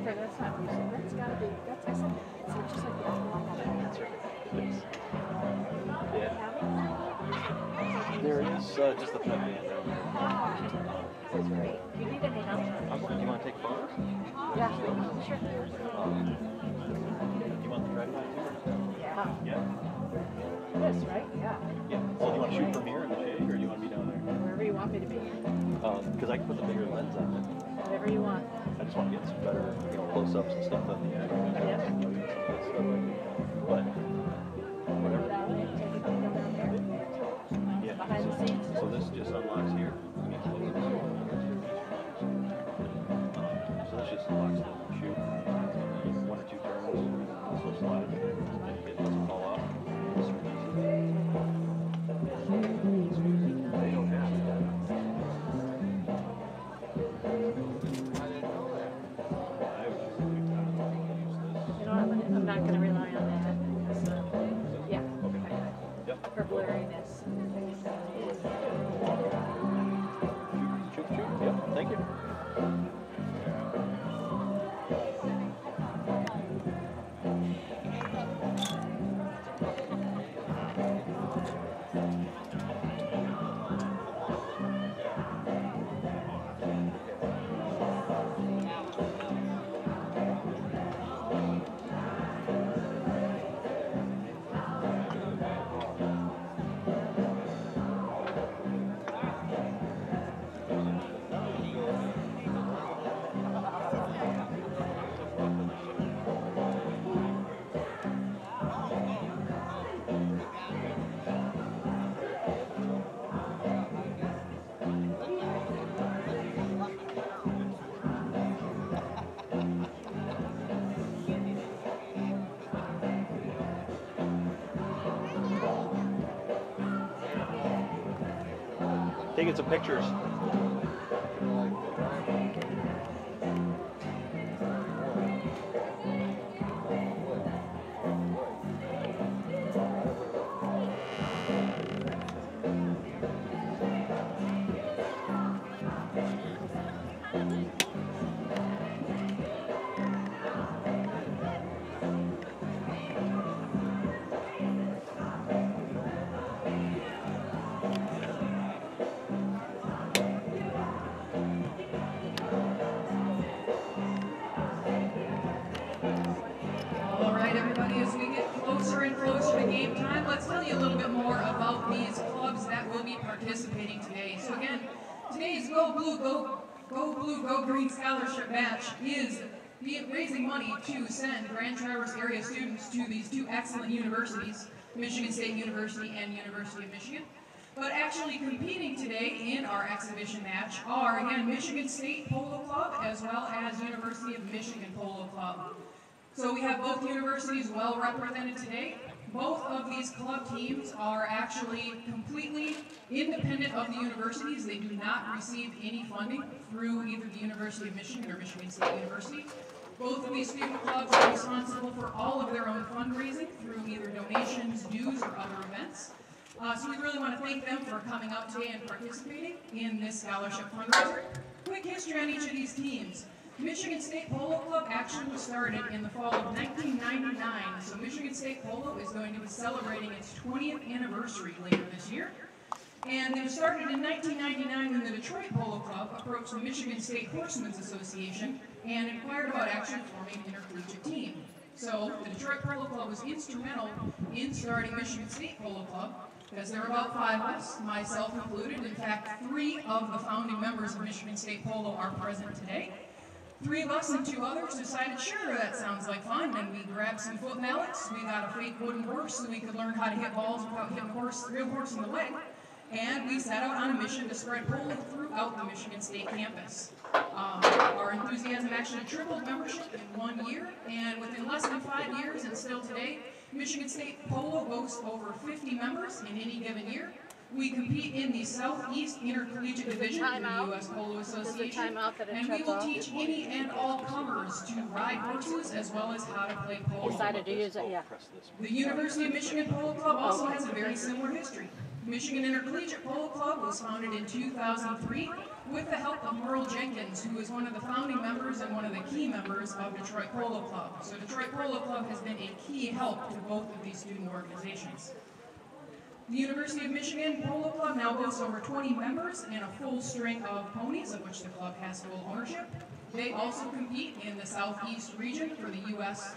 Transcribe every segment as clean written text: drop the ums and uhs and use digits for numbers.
That's not music. That's gotta be. That's I said. It's just like the That's right. Yeah. There is just the pet band down there. This is great. You need any help? Do you want to take photos? Yeah. Sure. Do you want the tripod too? Yeah. Yeah. This, right? Yeah. Yeah. So do you want to shoot from here in the shade, or do you want to be down there? Wherever you want me to be. Because I can put the bigger lens on it. Whatever you want. I just want to get some better, close-ups and stuff on the action. Yep. But whatever. Yeah. Behind the scenes. So this just unlocks here. So this just unlocks the shoot. 1 or 2 turns. This will slide. It doesn't fall off. They don't have it. I'm not going to rely on that. Yeah. Okay. Yep. For blurriness. Shoot. Yep. Thank you. Taking some pictures. As we get closer and closer to game time, let's tell you a little bit more about these clubs that will be participating today. So again, today's Go Blue, Go Green Scholarship Match is raising money to send Grand Traverse area students to these 2 excellent universities, Michigan State University and University of Michigan. But actually competing today in our exhibition match are, again, Michigan State Polo Club as well as University of Michigan Polo Club. So we have both universities well represented today. Both of these club teams are actually completely independent of the universities. They do not receive any funding through either the University of Michigan or Michigan State University. Both of these student clubs are responsible for all of their own fundraising through either donations, dues, or other events. So we really want to thank them for coming out today and participating in this scholarship fundraiser. Quick history on each of these teams. Michigan State Polo Club actually was started in the fall of 1999, so Michigan State Polo is going to be celebrating its 20th anniversary later this year. And they were started in 1999 when the Detroit Polo Club approached the Michigan State Horsemen's Association and inquired about actually forming an intercollegiate team. So the Detroit Polo Club was instrumental in starting Michigan State Polo Club, because there were about 5 of us, myself included. In fact, 3 of the founding members of Michigan State Polo are present today. 3 of us and 2 others decided, sure, that sounds like fun, and we grabbed some foot mallets. We got a fake wooden horse so we could learn how to hit balls without hitting a real horse in the leg. And we set out on a mission to spread polo throughout the Michigan State campus. Our enthusiasm actually tripled membership in 1 year, and within less than 5 years, and still today, Michigan State Polo boasts over 50 members in any given year. We compete in the Southeast Intercollegiate Division of the U.S. Polo Association, and we will teach any and all comers to ride horses as well as how to play polo. Decided to use it, yeah. The University of Michigan Polo Club also has a very similar history. Michigan Intercollegiate Polo Club was founded in 2003 with the help of Merle Jenkins, who is one of the founding members and one of the key members of Detroit Polo Club. So Detroit Polo Club has been a key help to both of these student organizations. The University of Michigan Polo Club now boasts over 20 members and a full string of ponies, of which the club has full ownership. They also compete in the Southeast region for the U.S.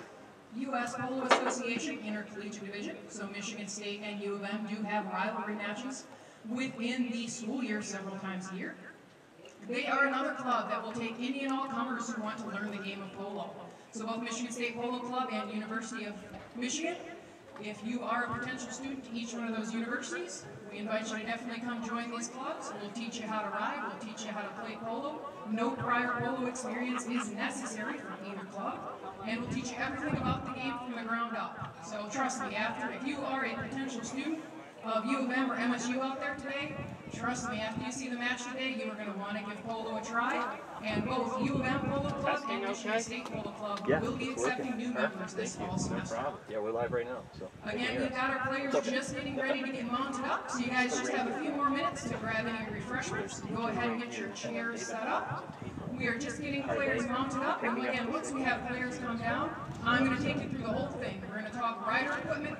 Polo Association Intercollegiate Division, so Michigan State and U of M do have rivalry matches within the school year several times a year. They are another club that will take any and all comers who want to learn the game of polo. So both Michigan State Polo Club and University of Michigan, if you are a potential student to each one of those universities, we invite you to definitely come join these clubs. We'll teach you how to ride, we'll teach you how to play polo. No prior polo experience is necessary from either club, and we'll teach you everything about the game from the ground up. So trust me, if you are a potential student of U of M or MSU out there today, trust me, after you see the match today, you are going to want to give polo a try. And both U of M Polo Club and Michigan State Polo Club will be accepting new members this fall semester. No problem. Yeah, we're live right now. So again, we've got our players just getting ready to get mounted up, so you guys just have a few more minutes to grab any refreshments. Go ahead and get your chairs set up. We are just getting players mounted up, and again, once we have players come down, I'm going to take you through the whole thing. We're going to talk rider equipment,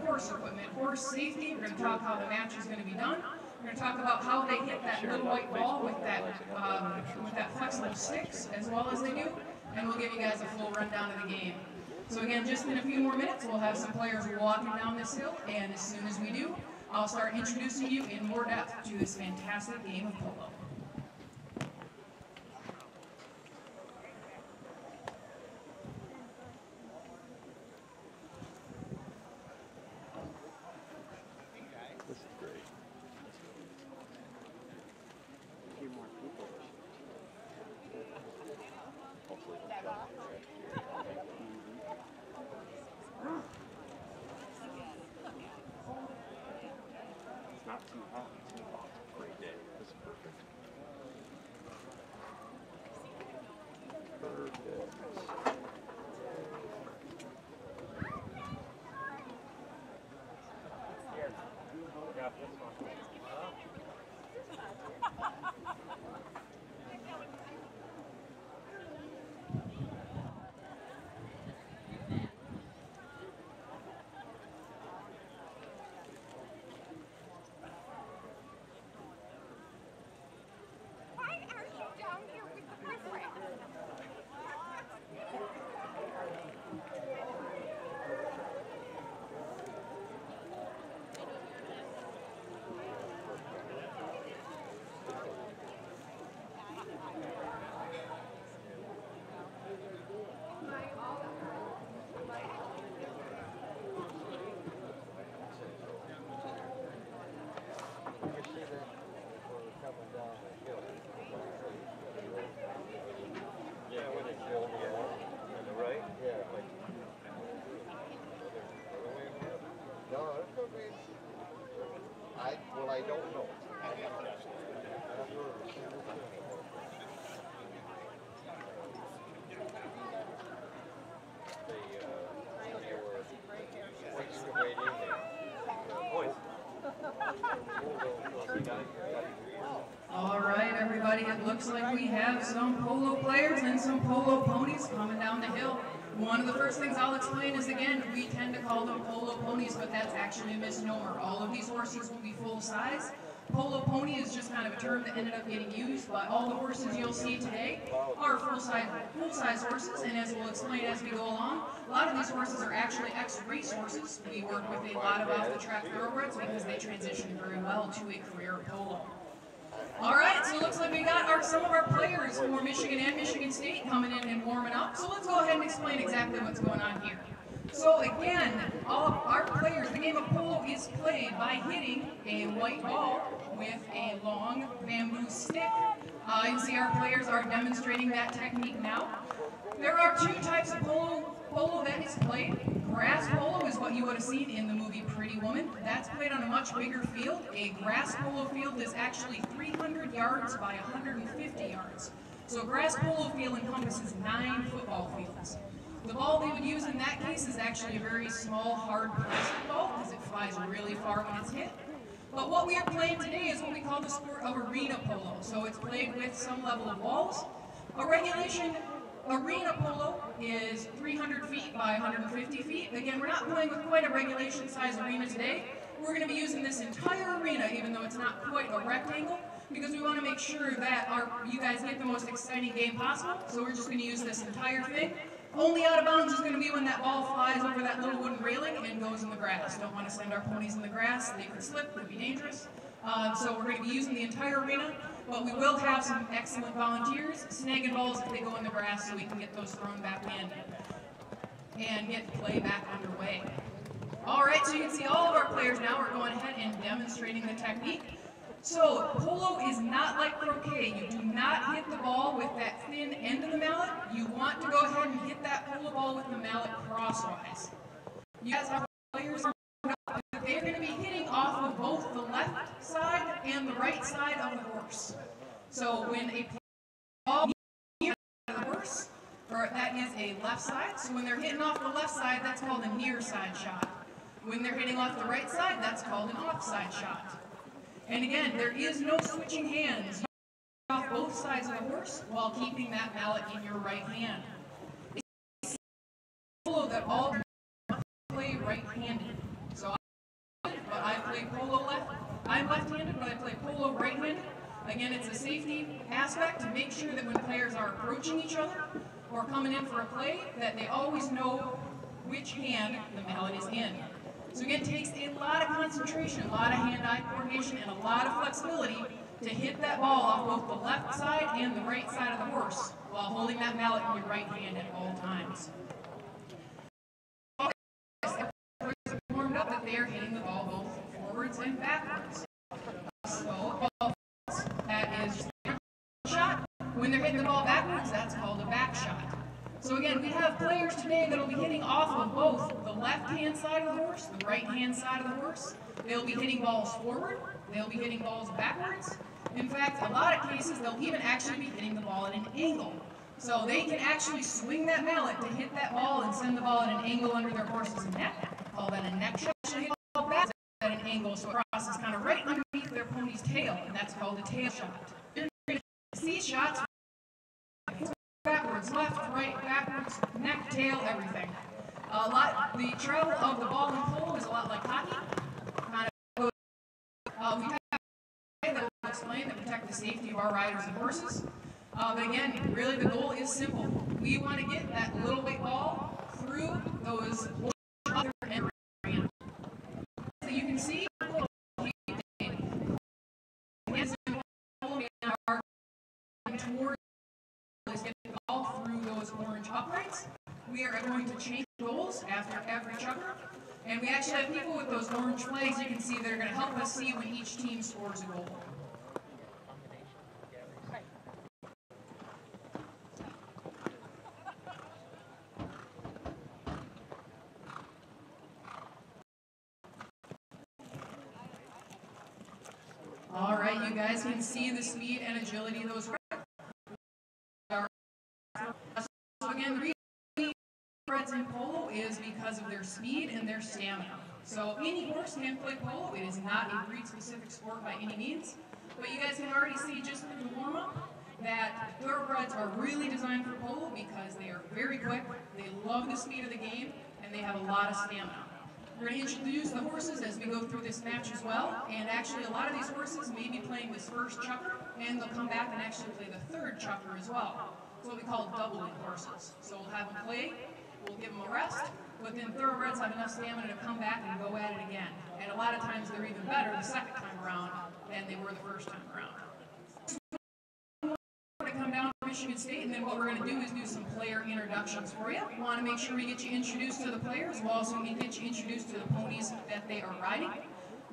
horse safety. We're going to talk how the match is going to be done. We're going to talk about how they hit that little white ball with that flexible sticks as well as they do, and we'll give you guys a full rundown of the game. So again, just in a few more minutes, we'll have some players walking down this hill, and as soon as we do, I'll start introducing you in more depth to this fantastic game of polo. Not too hot. Great day. This is perfect. I don't know. All right, everybody, it looks like we have some polo players and some polo ponies coming down the hill. One of the first things I'll explain is, again, we tend to call them polo ponies, but that's actually a misnomer. All of these horses will be full size. Polo pony is just kind of a term that ended up getting used, but all the horses you'll see today are full-size horses, and as we'll explain as we go along, a lot of these horses are actually ex-race horses. We work with a lot of off-the-track thoroughbreds because they transition very well to a career polo. All right, so it looks like we got some of our players for Michigan and Michigan State coming in and warming up. So let's go ahead and explain exactly what's going on here. So again, all of our players, the game of polo is played by hitting a white ball with a long bamboo stick. You can see our players are demonstrating that technique now. There are two types of polo that is played. Grass polo is what you would have seen in the movie Pretty Woman. That's played on a much bigger field. A grass polo field is actually 300 yards by 150 yards. So a grass polo field encompasses 9 football fields. The ball they would use in that case is actually a very small, hard plastic ball because it flies really far when it's hit. But what we are playing today is what we call the sport of arena polo. So it's played with some level of walls. A regulation arena polo is 300 feet by 150 feet. Again, we're not playing with quite a regulation size arena today. We're going to be using this entire arena, even though it's not quite a rectangle, because we want to make sure that you guys get the most exciting game possible. So we're just going to use this entire thing. Only out of bounds is going to be when that ball flies over that little wooden railing and goes in the grass. Don't want to send our ponies in the grass. They could slip, could be dangerous. So we're going to be using the entire arena, but we will have some excellent volunteers snagging balls if they go in the grass so we can get those thrown back in and get the play back underway. All right, so you can see all of our players now are going ahead and demonstrating the technique. So, polo is not like croquet. You do not hit the ball with that thin end of the mallet. You want to go ahead and hit that polo ball with the mallet crosswise. You guys have players that they're going to be hitting off of both the left side and the right side of the horse. So when a ball near the horse, or that is a left side, so when they're hitting off the left side, that's called a near side shot. When they're hitting off the right side, that's called an offside shot. And again, there is no switching hands. You off both sides of the horse while keeping that mallet in your right hand. It's polo that all play right-handed. So I play polo left. I'm left-handed, but I play polo right-handed. Again, it's a safety aspect to make sure that when players are approaching each other or coming in for a play, that they always know which hand the mallet is in. So again, it takes a lot of concentration, a lot of hand-eye coordination, and a lot of flexibility to hit that ball off both the left side and the right side of the horse while holding that mallet in your right hand at all times. Players are warmed up that they are hitting the ball both forwards and backwards. So that is a shot. When they're hitting the ball backwards, that's called a back shot. So again, we have players today that will be hitting off of both the left-hand side of the horse, the right-hand side of the horse. They'll be hitting balls forward. They'll be hitting balls backwards. In fact, a lot of cases, they'll even actually be hitting the ball at an angle. So they can actually swing that mallet to hit that ball and send the ball at an angle under their horse's neck. Call that a neck shot. They hit the ball back at an angle, so it crosses kind of right underneath their pony's tail, and that's called a tail shot. See shots backwards, left, right, backwards, neck, tail, everything. The travel of the ball in polo is a lot like hockey. We have that will explain that protect the safety of our riders and horses. But again, really the goal is simple. We want to get that little white ball through those other areas. So you can see towards get the ball through those orange uprights. We are going to change goals after every chucker. And we actually have people with those orange flags you can see that are going to help us see when each team scores a goal. All right, you guys can see the speed and agility of those. So again, the reason reds in polo is because of their speed and their stamina. So any horse can play polo. It is not a breed-specific sport by any means. But you guys can already see just through the warm-up that thoroughbreds are really designed for polo because they are very quick, they love the speed of the game, and they have a lot of stamina. We're going to introduce the horses as we go through this match as well, and actually a lot of these horses may be playing this first chucker, and they'll come back and actually play the third chucker as well. It's what we call doubling horses. So we'll have them play, we'll give them a rest, but then thoroughbreds have enough stamina to come back and go at it again. And a lot of times they're even better the second time around than they were the first time around. We're going to come down to Michigan State, and then what we're going to do is do some player introductions for you. We want to make sure we get you introduced to the players. We'll also get you introduced to the ponies that they are riding.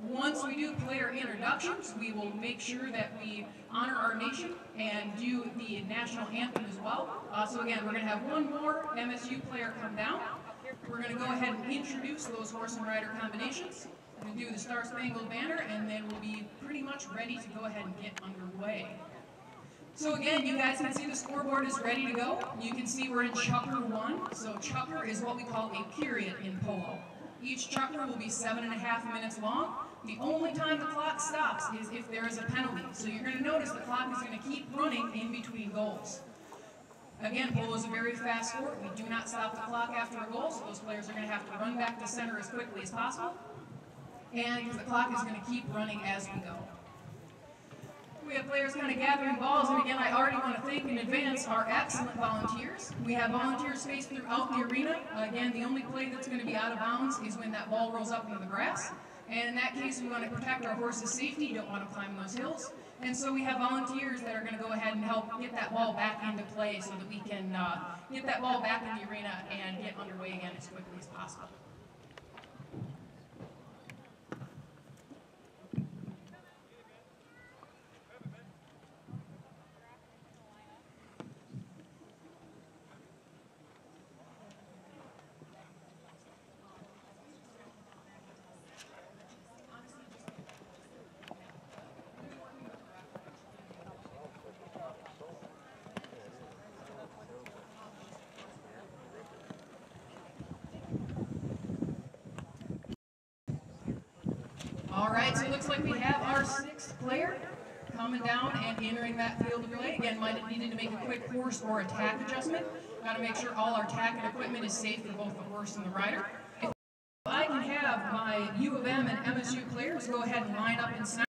Once we do player introductions, we will make sure that we honor our nation and do the national anthem as well. So again, we're going to have one more MSU player come down. We're going to go ahead and introduce those horse and rider combinations. We're going to do the Star Spangled Banner, and then we'll be pretty much ready to go ahead and get underway. So again, you guys can see the scoreboard is ready to go. You can see we're in chucker 1. So chucker is what we call a period in polo. Each chucker will be 7.5 minutes long. The only time the clock stops is if there is a penalty. So you're going to notice the clock is going to keep running in between goals. Again, polo is a very fast sport. We do not stop the clock after a goal, so those players are going to have to run back to center as quickly as possible. And the clock is going to keep running as we go. We have players kind of gathering balls, and again, I already want to thank in advance our excellent volunteers. We have volunteers spaced throughout the arena. Again, the only play that's going to be out of bounds is when that ball rolls up into the grass. And in that case, we want to protect our horse's safety. You don't want to climb those hills. And so we have volunteers that are going to go ahead and help get that ball back into play so that we can get that ball back in the arena and get underway again as quickly as possible. All right, so it looks like we have our sixth player coming down and entering that field of play. Again, might have needed to make a quick horse or attack adjustment. Got to make sure all our tack and equipment is safe for both the horse and the rider. If I can have my U of M and MSU players go ahead and line up in center,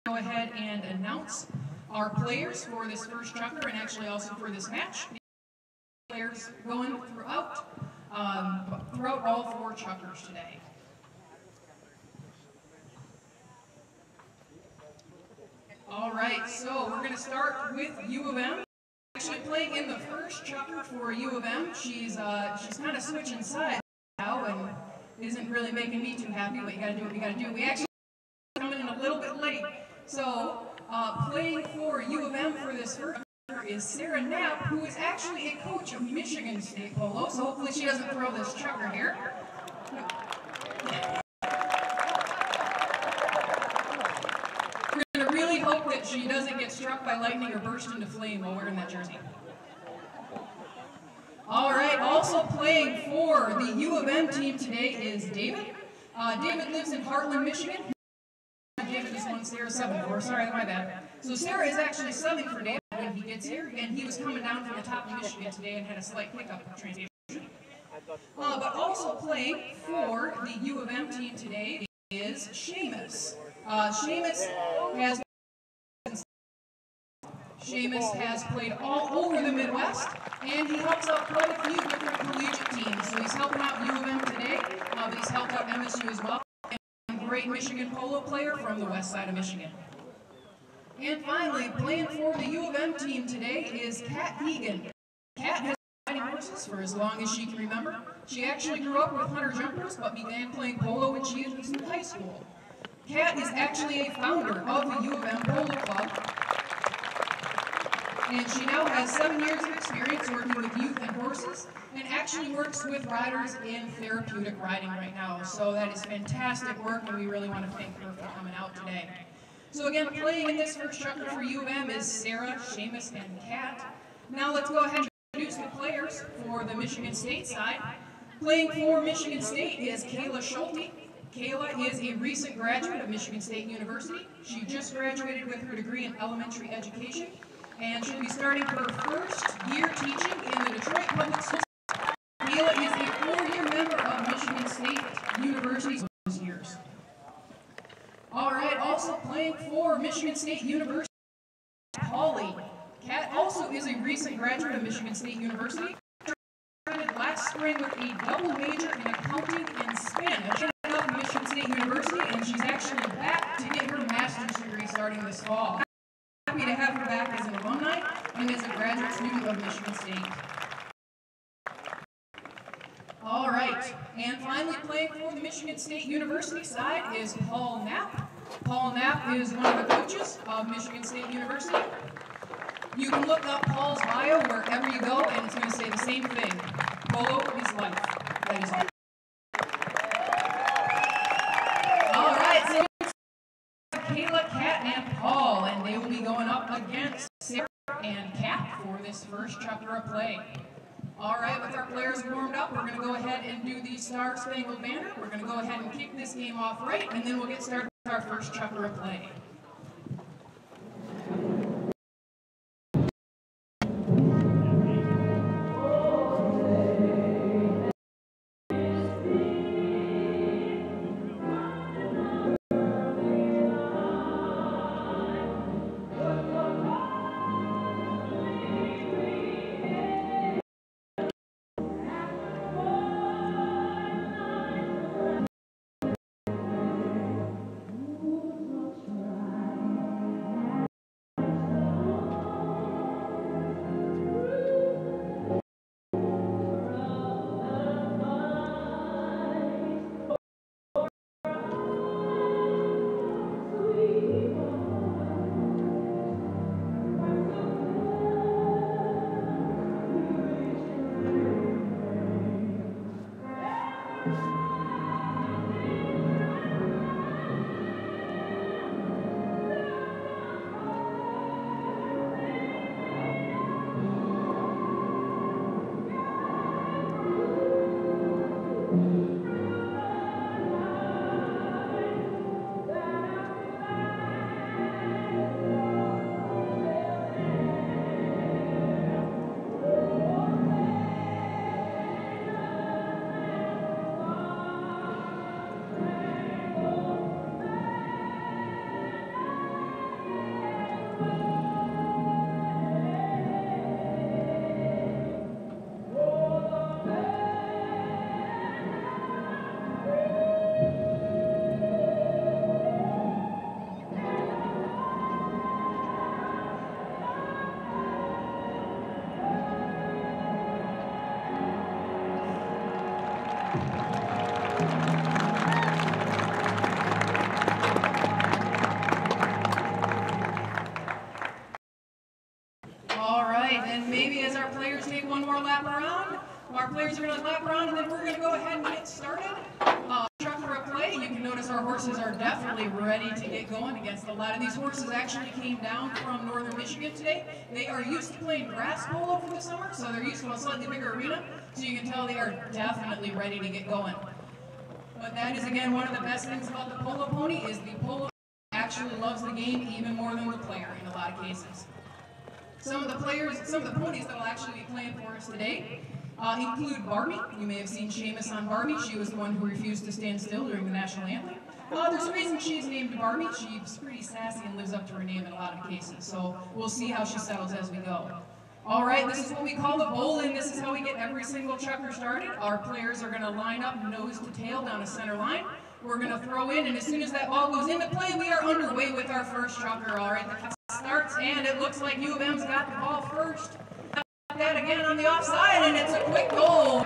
go ahead and announce our players for this first chukker and actually also for this match. Players going throughout all four chukkers today. All right, so we're going to start with U of M. Actually playing in the first chukker for U of M. She's kind of switching sides now and isn't really making me too happy, but you got to do what you got to do. We actually coming in a little bit late. So playing for U of M for this first chukker is Sarah Knapp, who is actually a coach of Michigan State Polo, so hopefully she doesn't throw this chukker here. Really hope that she doesn't get struck by lightning or burst into flame while wearing that jersey. All right, also playing for the U of M team today is David. David lives in Heartland, Michigan. David is one Sarah's subbing for. Sorry, my bad. So Sarah is actually subbing for David when he gets here, and he was coming down from the top of Michigan today and had a slight hiccup with transportation. But also playing for the U of M team today is Seamus. Seamus has played all over the Midwest, and he helps out quite a few different collegiate teams. So he's helping out U of M today, but he's helped out MSU as well. And a great Michigan polo player from the west side of Michigan. And finally, playing for the U of M team today is Kat Egan. Kat has been riding horses for as long as she can remember. She actually grew up with hunter jumpers, but began playing polo when she was in high school. Kat is actually a founder of the U of M Polo Club, and she now has 7 years of experience working with youth and horses, and actually works with riders in therapeutic riding right now. So that is fantastic work, and we really want to thank her for coming out today. So again, playing in this first chukker for U of M is Sarah, Seamus, and Kat. Now let's go ahead and introduce the players for the Michigan State side. Playing for Michigan State is Kayla Schulte. Kayla is a recent graduate of Michigan State University. She just graduated with her degree in elementary education, and she'll be starting her first year teaching in the Detroit Public Schools. Kayla is a 4-year member of Michigan State University those years. All right, also playing for Michigan State University, Holly. Kat also is a recent graduate of Michigan State University. She graduated last spring with a double major in accounting and Spanish from Michigan State University, and she's actually back to get her master's degree starting this fall. Happy to have her back as an alumni and as a graduate student of Michigan State. All right, and finally playing for the Michigan State University side is Paul Knapp. Paul Knapp is one of the coaches of Michigan State University. You can look up Paul's bio wherever you go, and it's going to say the same thing. Polo is life. That is all. All right, so Kayla, Kat, and Paul, and they will be going up against Sarah and Kat for this first chukker of play. All right, with our players warmed warmed up, we're going to go ahead and do the Star Spangled Banner. We're going to go ahead and kick this game off right, and then we'll get started with our first chucker of play. Our players are going to lap around, and then we're going to go ahead and get started. Chucker of play, you can notice our horses are definitely ready to get going against a lot of these horses actually came down from northern Michigan today. They are used to playing grass polo for the summer, so they're used to a slightly bigger arena, so you can tell they are definitely ready to get going. But that is, again, one of the best things about the polo pony is the polo actually loves the game even more than the player in a lot of cases. Some of the ponies that will actually be playing for us today include Barbie. You may have seen Seamus on Barbie. She was the one who refused to stand still during the national anthem. There's a reason she's named Barbie. She's pretty sassy and lives up to her name in a lot of cases. So we'll see how she settles as we go. All right, this is what we call the bowl-in. This is how we get every single chucker started. Our players are going to line up nose to tail down a center line. We're going to throw in, and as soon as that ball goes into play, we are underway with our first chucker. All right, the clock starts, and it looks like UofM's got the ball first. That again on the offside, and it's a quick goal.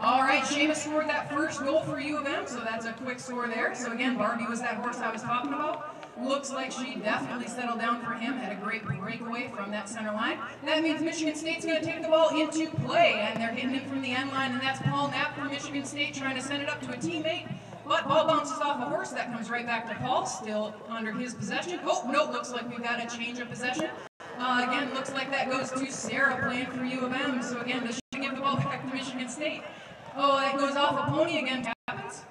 All right, Seamus scored that first goal for UofM, so that's a quick score there. So again, Barbie was that horse I was talking about. Looks like she definitely settled down for him, had a great breakaway from that center line. That means Michigan State's going to take the ball into play, and they're hitting it from the end line, and that's Paul Knapp from Michigan State trying to send it up to a teammate. But ball bounces off a horse, that comes right back to Paul, still under his possession. Oh, no, looks like we've got a change of possession. Again, looks like that goes to Sarah playing for UofM. So again, does she give the ball back to Michigan State? Oh, that goes off a pony again, happens.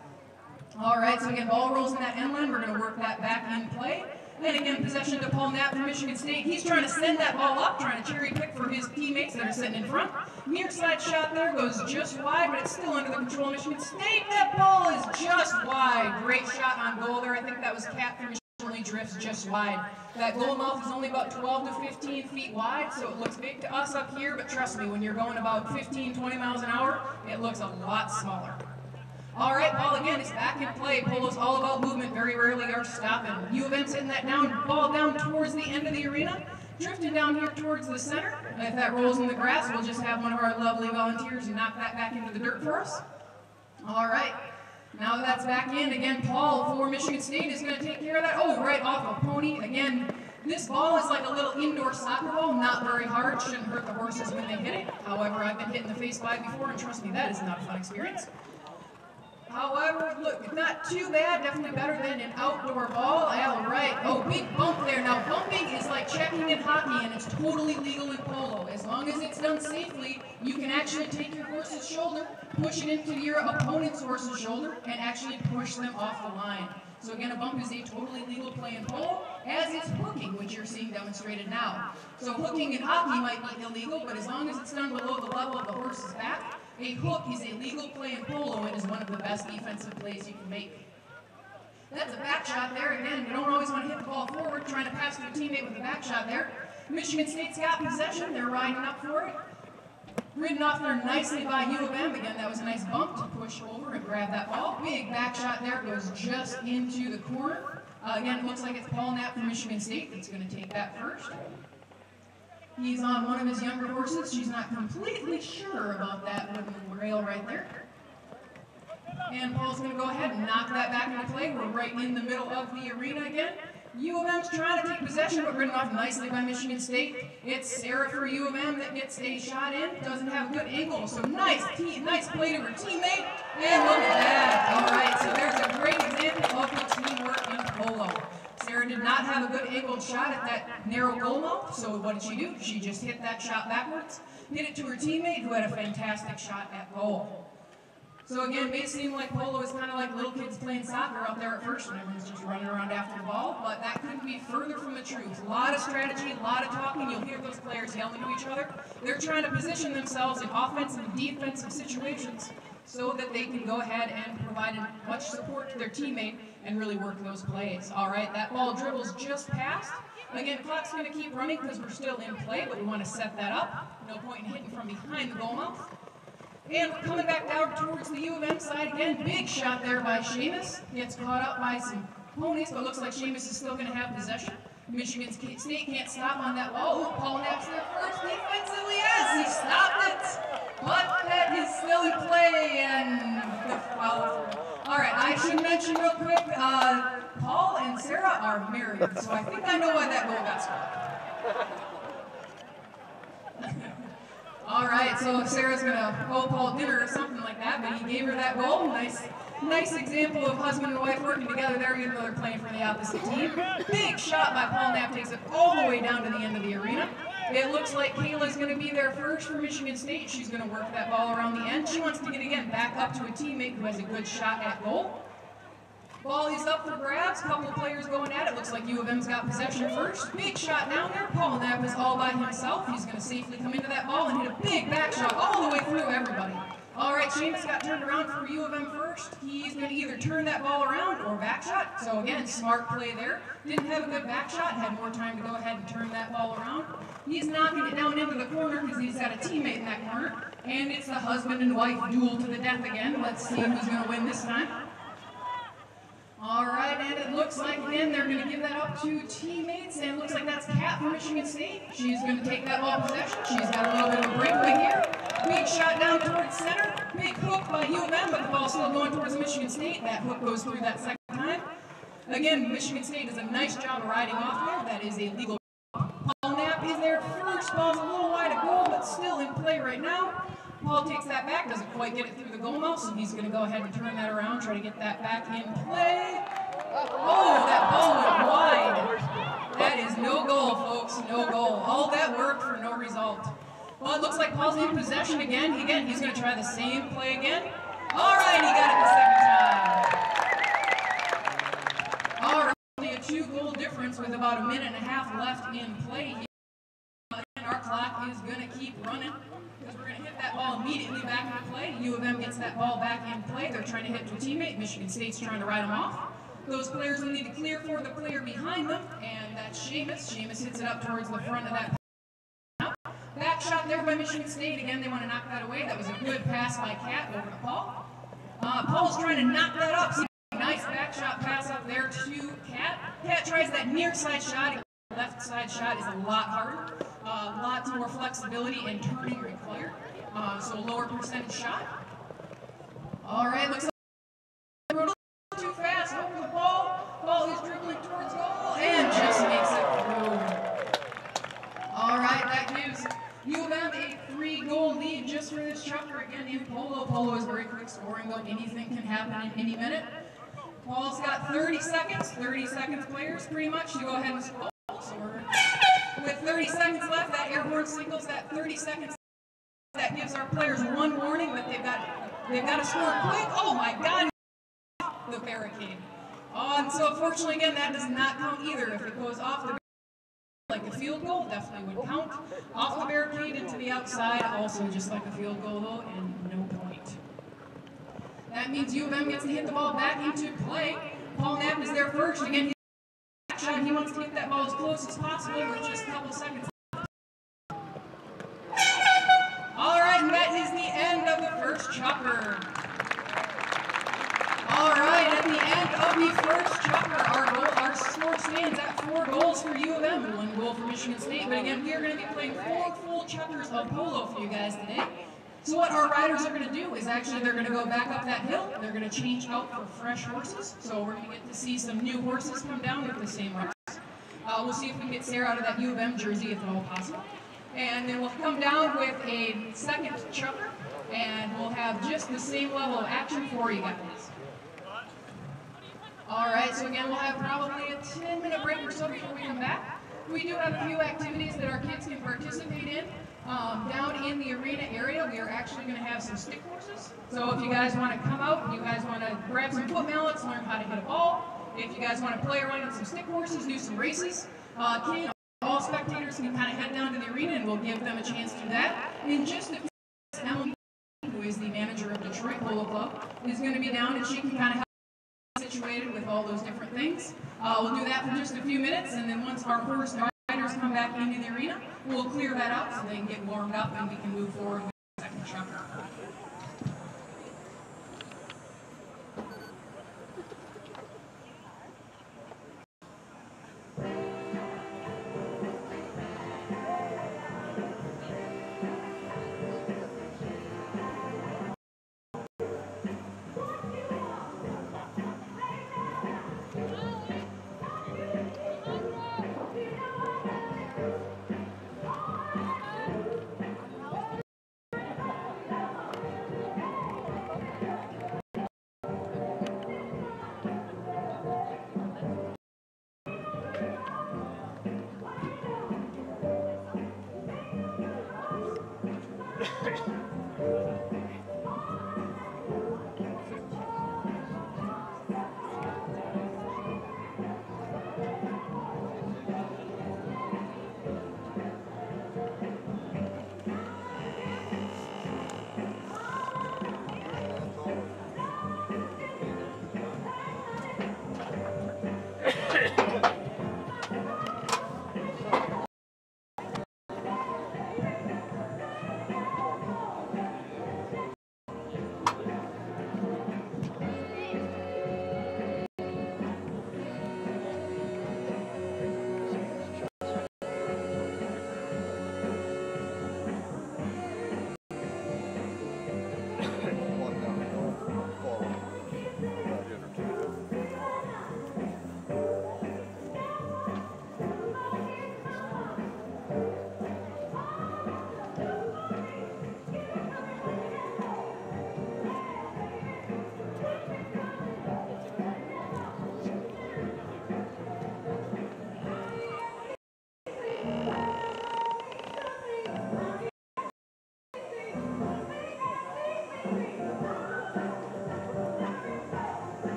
All right, so again, ball rolls in that end line. We're going to work that back in play. And again, possession to Paul Knapp from Michigan State. He's trying to send that ball up, trying to cherry pick for his teammates that are sitting in front. Near side shot there goes just wide, but it's still under the control of Michigan State. That ball is just wide. Great shot on goal there. I think that was Cat from Michigan. Only drifts just wide. That goal mouth is only about 12 to 15 feet wide, so it looks big to us up here, but trust me, when you're going about 15, 20 miles an hour, it looks a lot smaller. All right, ball again is back in play. Polo's all about movement, very rarely are stopping. UofM's hitting that ball down towards the end of the arena, drifting down here towards the center. If that rolls in the grass, we'll just have one of our lovely volunteers knock that back into the dirt for us. All right. Now that's back in, again, Paul for Michigan State is going to take care of that. Oh, right off a pony. Again, this ball is like a little indoor soccer ball, not very hard, shouldn't hurt the horses when they hit it. However, I've been hit in the face by before, and trust me, that is not a fun experience. However, look, not too bad, definitely better than an outdoor ball. All right, oh, big bump there. Now, bumping is like checking in hockey, and it's totally legal in polo. As long as it's done safely, you can actually take your horse's shoulder, push it into your opponent's horse's shoulder, and actually push them off the line. So again, a bump is a totally legal play in polo, as is hooking, which you're seeing demonstrated now. So hooking in hockey might be illegal, but as long as it's done below the level of the horse's back, a hook is a legal play in polo and is one of the best defensive plays you can make. That's a back shot there. Again, you don't always want to hit the ball forward, trying to pass to a teammate with a back shot there. Michigan State's got possession. They're riding up for it. Ridden off there nicely by UofM. Again, that was a nice bump to push over and grab that ball. Big back shot there, goes just into the corner. Again, it looks like it's Paul Knapp from Michigan State that's going to take that first. He's on one of his younger horses. She's not completely sure about that wooden rail right there. And Paul's going to go ahead and knock that back into play. We're right in the middle of the arena again. UofM's trying to take possession, but ridden off nicely by Michigan State. It's Sarah for UofM that gets a shot in. Doesn't have a good angle, so nice play to her teammate. And look at that. All right, so there's a great example of the teamwork in polo. Sarah did not have a good angled shot at that narrow goal mouth, so what did she do? She just hit that shot backwards, hit it to her teammate, who had a fantastic shot at goal. So again, it may seem like polo is kind of like little kids playing soccer out there at first, and everyone's just running around after the ball, but that couldn't be further from the truth. A lot of strategy, a lot of talking. You'll hear those players yelling to each other. They're trying to position themselves in offensive and defensive situations so that they can go ahead and provide much support to their teammate and really work those plays. All right, that ball dribbles just past. Again, clock's going to keep running because we're still in play, but we want to set that up. No point in hitting from behind the goal mouth. And we're coming back down towards the UofM side again. Big shot there by Seamus. Gets caught up by some ponies, but looks like Seamus is still going to have possession. Michigan State can't stop on that ball. Oh, Paul Knapp's there first defensively. Yes, he stopped it. But that is still in play and the foul. All right, I should mention real quick, Paul and Sarah are married, so I think I know why that goal got scored. All right, so Sarah's gonna owe Paul dinner or something like that, but he gave her that goal. Nice example of husband and wife working together there, even though they're playing for the opposite team. Big shot by Paul Knapp, takes it all the way down to the end of the arena. It looks like Kayla's going to be there first for Michigan State. She's going to work that ball around the end. She wants to get, again, back up to a teammate who has a good shot at goal. Ball is up for grabs. Couple of players going at it. Looks like UofM's got possession first. Big shot down there. Paul Knapp is all by himself. He's going to safely come into that ball and hit a big back shot all the way through everybody. All right, Seamus got turned around for UofM first. He's going to either turn that ball around or back shot. So again, smart play there. Didn't have a good back shot. Had more time to go ahead and turn that ball around. He's knocking it down into the corner because he's got a teammate in that corner. And it's the husband and wife duel to the death again. Let's see who's going to win this time. All right, and it looks like, again, they're going to give that up to teammates, and it looks like that's Kat from Michigan State. She's going to take that ball possession. She's got a little bit of a breakaway here. Big shot down towards center. Big hook by UofM, but the ball's still going towards Michigan State. That hook goes through that second time. Again, Michigan State does a nice job of riding off there. That is a legal. Paul Knapp is there first. Ball's a little wide of goal, but still in play right now. Paul takes that back, doesn't quite get it through the goal mouth, so he's going to go ahead and turn that around, try to get that back in play. Oh, that ball went wide. That is no goal, folks, no goal. All that work for no result. Well, it looks like Paul's in possession again. He's going to try the same play again. All right, he got it the second time. All right, only a 2-goal difference with about a minute and a half left in play. And our clock is going to keep running. Because we're going to hit that ball immediately back into play. UofM gets that ball back in play. They're trying to hit to a teammate. Michigan State's trying to ride them off. Those players will need to clear for the player behind them, and that's Seamus. Seamus hits it up towards the front of that. Back shot there by Michigan State. Again, they want to knock that away. That was a good pass by Kat over to Paul. Paul's trying to knock that up. Nice back shot pass up there to Kat. Kat tries that near side shot. Left side shot is a lot harder. Lots more flexibility and turning required. So lower percentage shot. All right, looks like a little too fast over the ball. Ball is dribbling towards goal and just makes it through. All right, that gives UofM a 3-goal lead just for this chapter again in Polo. Polo is very quick scoring, though anything can happen in any minute. Paul's got 30 seconds. 30 seconds, players, pretty much, to go ahead and score. So with 30 seconds left, that airborne signals that 30 seconds. That gives our players one warning that they've got to score quick. Oh my God! The barricade. And so unfortunately, again, that does not count either. If it goes off the like a field goal, definitely would count. Off the barricade into the outside, also just like a field goal though, and no point. That means U of M gets to hit the ball back into play. Paul Knapp is there first. Again, his shot, he wants to get that ball as close as possible with just a couple seconds. All right, and that is the end of the first chopper. All right, at the end of the first chopper, our score stands at 4 goals for U of M and 1 goal for Michigan State. But again, we are going to be playing 4 full choppers of polo for you guys today. So what our riders are going to do is actually they're going to go back up that hill. They're going to change out for fresh horses. So we're going to get to see some new horses come down with the same riders. We'll see if we can get Sarah out of that U of M jersey if at all possible. And then we'll come down with a second chopper, and we'll have just the same level of action for you guys. All right, so again, we'll have probably a 10-minute break or so before we come back. We do have a few activities that our kids can participate in. Down in the arena area, we are actually going to have some stick horses. So if you guys want to come out and you guys want to grab some foot mallets, learn how to hit a ball. If you guys want to play around with some stick horses, do some races. All spectators can kind of head down to the arena and we'll give them a chance to do that. In just a few minutes, Ellen, who is the manager of Detroit Polo Club, is going to be down and she can kind of help situated with all those different things. We'll do that for just a few minutes, and then once our horse riders come back into the arena, we'll clear that out so they can get warmed up and we can move forward with the second chopper.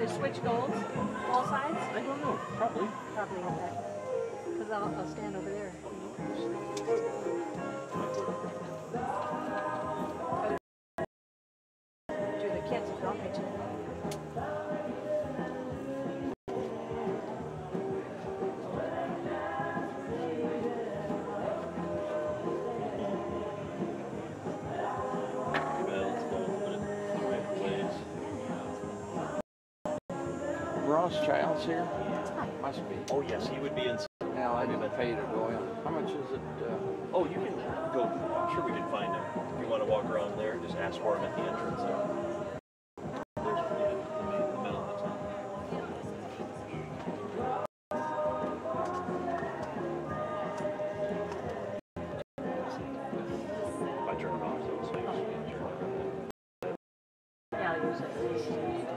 Switch goals, all sides? I don't know. Probably. Probably, okay. Because I'll stand over there. Do the kids if they'll pitch it. Child's here? Must be. Oh yes, he would be in Yeah, I didn't pay to go in. How much is it? Oh, you can go. I'm sure we can find him. If you want to walk around there, just ask for him at the entrance there. There's the middle of the town. If I turn it off, so it's like Yeah, I'll use it.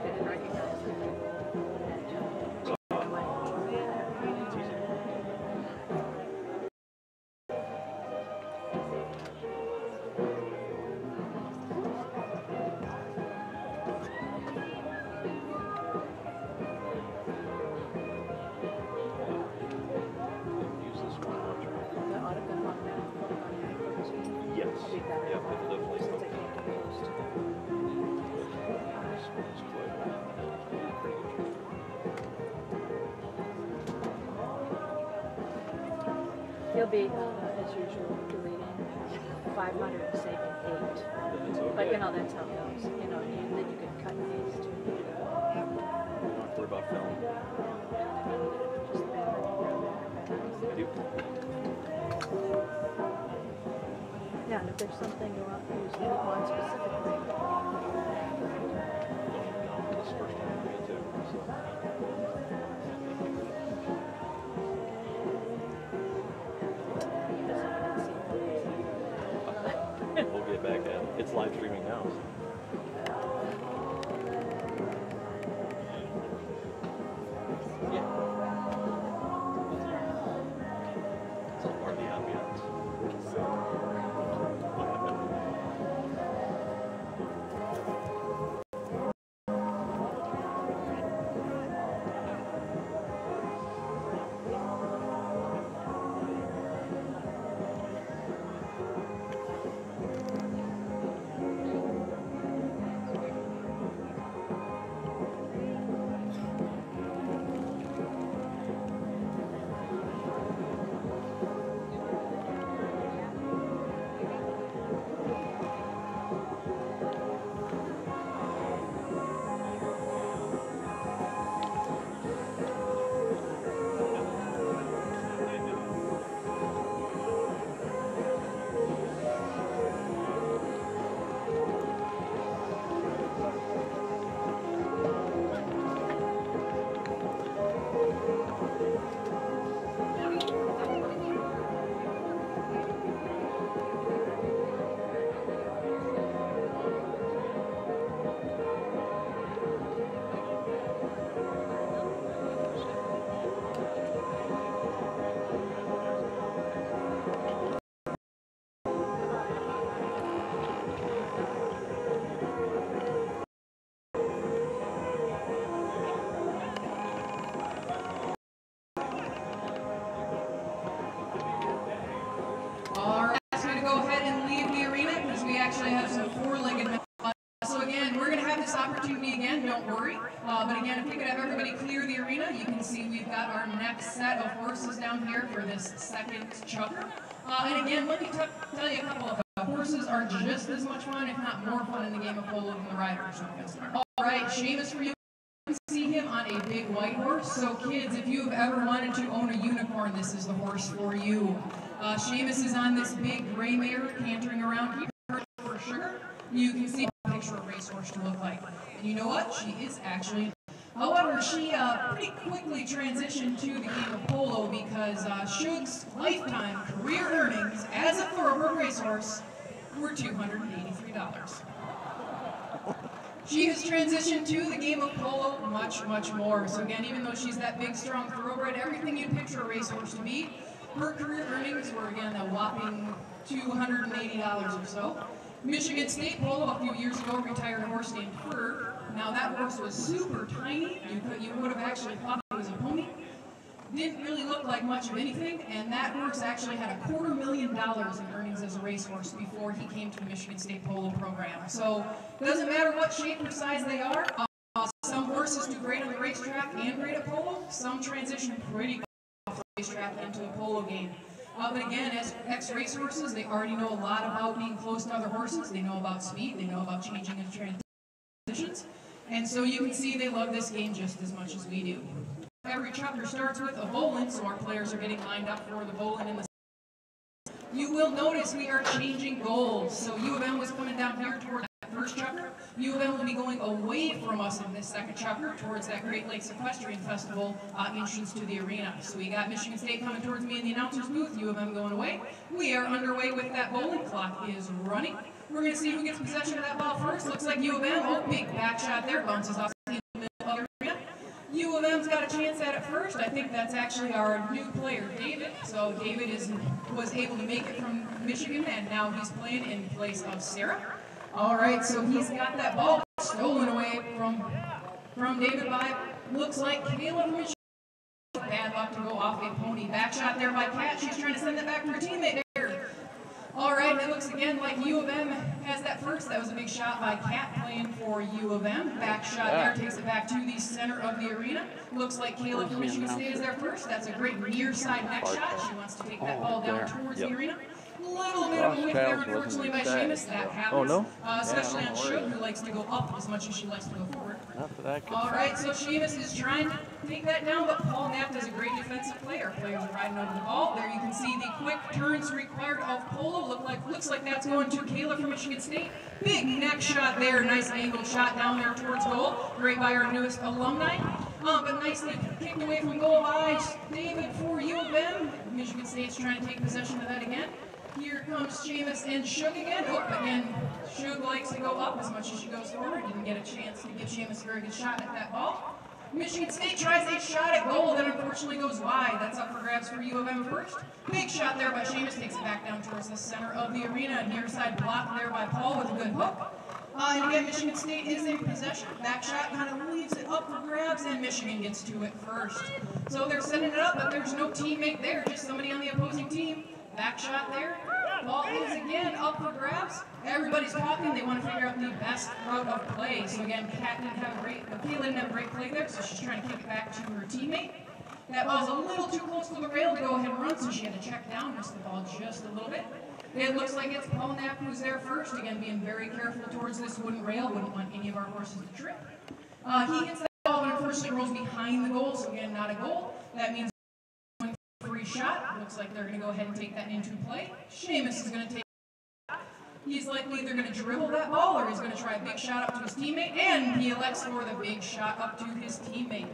Didn't recognize it. it's easy. Use this one. The autograph on that. Yes. I'll be better. Yep, it'll definitely Since help. I can't get close to it. It's quite pretty good. He'll be, as usual, deleting 500 and saving 8. That's But okay. you know, that's how it goes. You know, then you can cut and paste. Don't have to worry about film. Just better. I do. Yeah, and if there's something you want to use on specifically. This first time for me too. So. We'll get back at it. It's live streaming now. So. Yeah. It's all part of the ambiance. Alright, so we're going to go ahead and leave the arena because we actually have some four-legged men. So again, we're going to have this opportunity again, don't worry. But again, if we could have everybody clear the arena, you can see we've got our next set of horses down here for this second chucker. And again, let me tell you a couple of horses are just as much fun, if not more fun in the game of polo than the riders. Alright, Seamus for you. See him on a big white horse. So kids, if you've ever wanted to own a unicorn, this is the horse for you. Seamus is on this big gray mare cantering around here for sugar. You can see a picture of a racehorse to look like. And you know what? She is actually. However, she pretty quickly transitioned to the game of polo because Shug's lifetime career earnings as a thoroughbred racehorse were $283. She has transitioned to the game of polo much, much more. So again, even though she's that big, strong thoroughbred, everything you'd picture a racehorse to be, her career earnings were again a whopping $280 or so. Michigan State Polo a few years ago retired a horse named Fur. Now that horse was super tiny. You would have actually thought it was a pony. Didn't really look like much of anything, and that horse actually had $250,000 in earnings as a racehorse before he came to the Michigan State Polo program. So it doesn't matter what shape or size they are. Some horses do great on the racetrack and great at polo. Some transition pretty off the racetrack into the polo game. But again, as ex-racehorses, they already know a lot about being close to other horses. They know about speed. They know about changing and transitions. And so you can see they love this game just as much as we do. every chapter starts with a bowling, so our players are getting lined up for the bowling in the. You will notice we are changing goals. So U of M was coming down here toward that first chapter. U of M will be going away from us in this second chapter towards that Great Lakes Equestrian Festival entrance to the arena. So we got Michigan State coming towards me in the announcer's booth, U of M going away. We are underway with that bowling. Clock is running. We're going to see who gets possession of that ball first. Looks like U of M. Oh, big back shot there. Bounces off the middle of the arena. U of M's got a chance at it first. I think that's actually our new player, David. So David was able to make it from Michigan, and now he's playing in place of Sarah. All right, so he's got that ball stolen away from David by, looks like Kayla from Michigan. Bad luck to go off a pony. Back shot there by Kat. She's trying to send that back to her teammate there. All right, it looks again like U of M has that first. That was a big shot by Kat playing for U of M. Back shot there takes it back to the center of the arena. Looks like Kayla from Michigan State is there first. That's a great near side neck shot. She wants to take that ball down towards the arena. Little bit of a whiff there, unfortunately, by Seamus. That happens. Oh, no? Especially on Shug, who likes to go up as much as she likes to go forward. Not that I could. All right, so Seamus is trying to take that down, but Paul Knapp is a great defensive player. Players are riding over the ball. There you can see the quick turns required of Polo. Looks like that's going to Kayla from Michigan State. Big neck shot there. Nice angled shot down there towards goal. Great by our newest alumni. But nicely kicked away from goal by David for U of M. Michigan State's trying to take possession of that again. Here comes Seamus and Shug again. Oh, again, Shug likes to go up as much as she goes forward. Didn't get a chance to give Seamus a very good shot at that ball. Michigan State tries a shot at goal that unfortunately goes wide. That's up for grabs for U of M first. Big shot there by Seamus. Takes it back down towards the center of the arena. Near side block there by Paul with a good hook. And again, Michigan State is in possession. Back shot kind of leaves it up for grabs, and Michigan gets to it first. So they're setting it up, but there's no teammate there, just somebody on the opposing team. Back shot there. Ball is again up for grabs. Everybody's talking. They want to figure out the best route of play. So again, Kayla didn't have a great play there, so she's trying to kick it back to her teammate. That ball's a little too close to the rail to go ahead and run, so she had to check down, missed the ball just a little bit. It looks like it's Paul Knapp who's there first. Again, being very careful towards this wooden rail. Wouldn't want any of our horses to trip. He hits that ball, but unfortunately rolls behind the goal, so again, not a goal. That means free shot. Looks like they're going to go ahead and take that into play. Seamus is going to take it. He's likely either going to dribble that ball or he's going to try a big shot up to his teammate, and he elects for the big shot up to his teammate.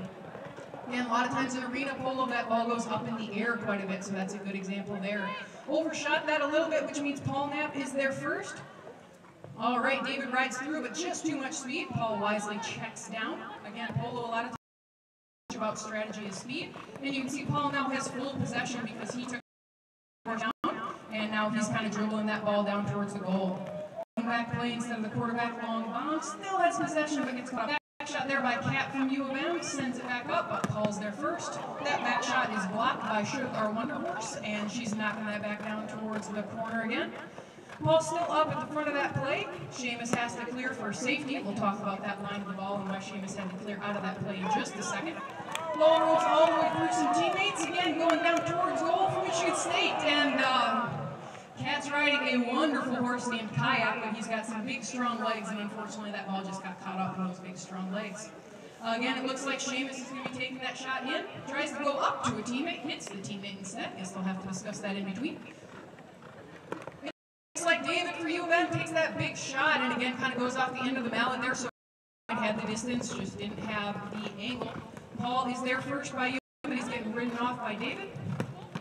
And a lot of times in arena polo, that ball goes up in the air quite a bit, so that's a good example there. Overshot that a little bit, which means Paul Knapp is there first. All right, David rides through, but just too much speed. Paul wisely checks down. Again, polo a lot of times about strategy is speed, and you can see Paul now has full possession because he took down, and now he's kind of dribbling that ball down towards the goal. Back play instead of the quarterback long bounce, still has possession, but gets caught. Back shot there by Kat from U of M, sends it back up, but Paul's there first. That back shot is blocked by Shug, our Wonder Horse, and she's knocking that back down towards the corner again. Paul's still up at the front of that play. Seamus has to clear for safety. We'll talk about that line of the ball and why Seamus had to clear out of that play in just a second. Ball rolls all the way through some teammates. Again, going down towards goal for Michigan State. And Kat's riding a wonderful horse named Kayak, but he's got some big, strong legs, and unfortunately that ball just got caught up in those big, strong legs. Again, it looks like Seamus is going to be taking that shot in. Tries to go up to a teammate, hits the teammate instead. Guess they'll have to discuss that in between. Looks like David for U of M takes that big shot, and again kind of goes off the end of the mallet there, so had the distance, just didn't have the angle. Paul is there first by U of M, but he's getting ridden off by David.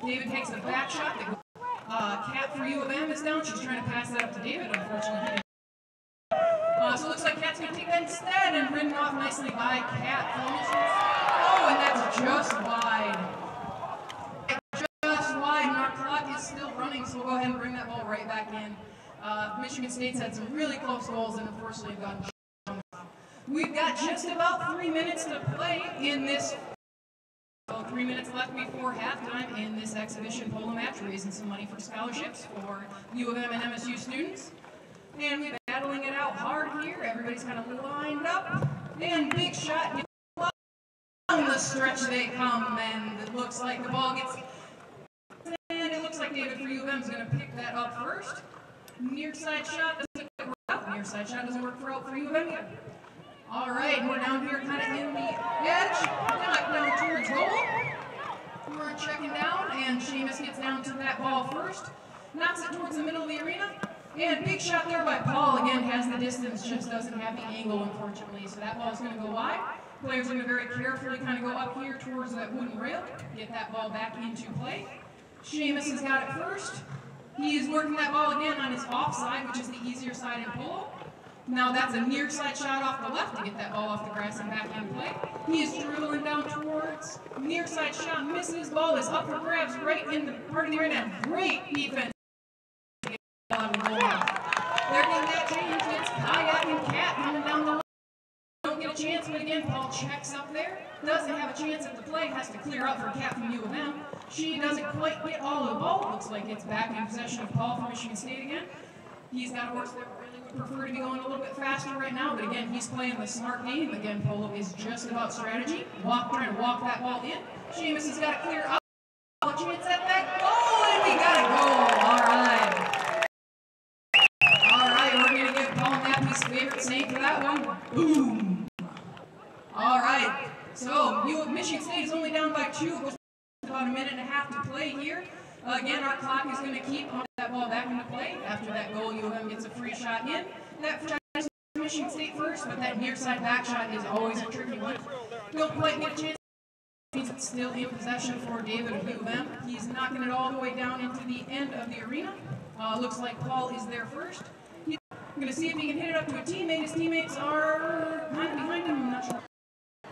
David takes a back shot. Kat for U of M is down. She's trying to pass that up to David, unfortunately. So it looks like Kat's going to take that instead, and ridden off nicely by Kat. Oh, and that's just wide. Just wide, and our clock is still running, so we'll go ahead and bring that ball right back in. Michigan State's had some really close goals, and unfortunately have gotten shot. We've got just about 3 minutes to play in this. 3 minutes left before halftime in this exhibition polo match, raising some money for scholarships for U of M and MSU students. And we're battling it out hard here. Everybody's kind of lined up. And big shot. On the stretch they come, and it looks like the ball gets. And it looks like David for U of M is going to pick that up first. Near side shot doesn't work out. Near side shot doesn't work out for U of M yet. All right, we're down here kind of in the edge, down towards goal. We're checking down, and Seamus gets down to that ball first, knocks it towards the middle of the arena, and big shot there by Paul. Again, has the distance, just doesn't have the angle, unfortunately, so that ball's going to go wide. Players are going to very carefully kind of go up here towards that wooden rail, get that ball back into play. Seamus has got it first. He is working that ball again on his offside, which is the easier side in polo. Now that's a near side shot off the left to get that ball off the grass and back in play. He is dribbling down towards near side shot, misses, ball is up for grabs right in the part of the arena. Great defense. They're getting that change. It's Kayak and Cat coming down the line. Don't get a chance, but again, Paul checks up there. Doesn't have a chance at the play, has to clear out for Cat from UofM. She doesn't quite get all of the ball. Looks like it's back in possession of Paul from Michigan State again. He's got a horse that really would prefer to be going a little bit faster right now, but again, he's playing the smart game. Again, polo is just about strategy. Trying to walk that ball in. Seamus has got to clear out. A chance at that. Oh, and we got a goal. All right, we're going to give Paul Nappy's favorite saying for that one. Boom. All right, so Michigan State is only down by 2. It was about a minute and a half to play here. Again, our clock is going to keep that ball back into play. After that goal, UofM gets a free shot in. That shot is Michigan State first, but that near side back shot is always a tricky one. Don't quite get a chance. Means it's still in possession for David of UofM. He's knocking it all the way down into the end of the arena. Looks like Paul is there first. He's going to see if he can hit it up to a teammate. His teammates are kind of behind him. I'm not sure.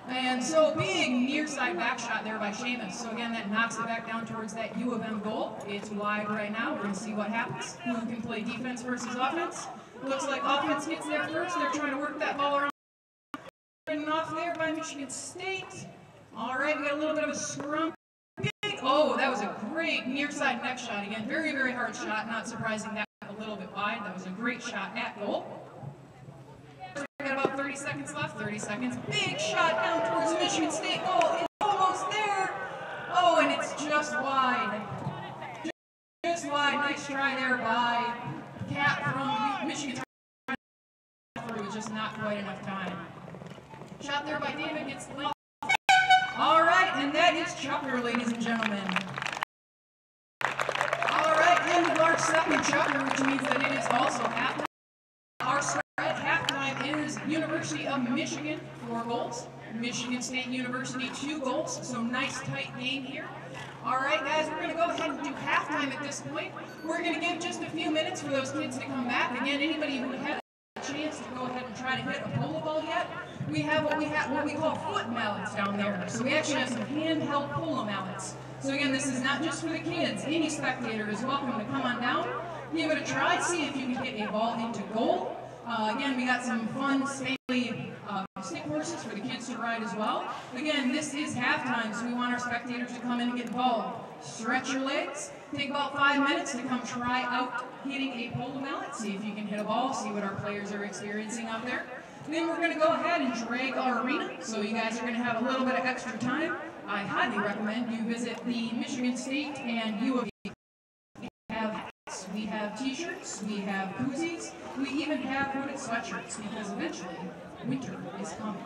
And so big near side back shot there by Seamus. So again, that knocks it back down towards that UofM goal. It's wide right now. We're going to see what happens. Who can play defense versus offense? Looks like offense gets there first. They're trying to work that ball around. Written off there by Michigan State. All right, we got a little bit of a scrum. Oh, that was a great near side neck shot again. Very, very hard shot. Not surprising that a little bit wide. That was a great shot at goal. We got about 30 seconds left. 30 seconds. Big shot down towards the Michigan State goal. It's almost there. Oh, and it's just wide. Just wide. Nice try there by Cat from Michigan. It was just not quite enough time. Shot there by David gets left. All right, and that is Chucker, ladies and gentlemen. All right, end of our second Chucker, which means that it is also halftime. Our score at halftime is University of Michigan, 4 goals. Michigan State University, 2 goals. So nice tight game here. All right, guys, we're going to go ahead and do halftime at this point. We're going to give just a few minutes for those kids to come back. Again, anybody who had a chance to go ahead and try to hit a polo ball yet, we have what we call foot mallets down there. So we actually have some handheld polo mallets. So again, this is not just for the kids. Any spectator is welcome to come on down, give it a try, see if you can hit a ball into goal. Again, we got some fun, stately stick horses for the kids to ride as well. Again, this is halftime, so we want our spectators to come in and get involved. Stretch your legs. Take about 5 minutes to come try out hitting a polo mallet. See if you can hit a ball, see what our players are experiencing out there. Then we're going to go ahead and drag our arena, so you guys are going to have a little bit of extra time. I highly recommend you visit the Michigan State and UofM. We have hats, we have t-shirts, we have koozies, we even have hooded sweatshirts, because eventually winter is coming.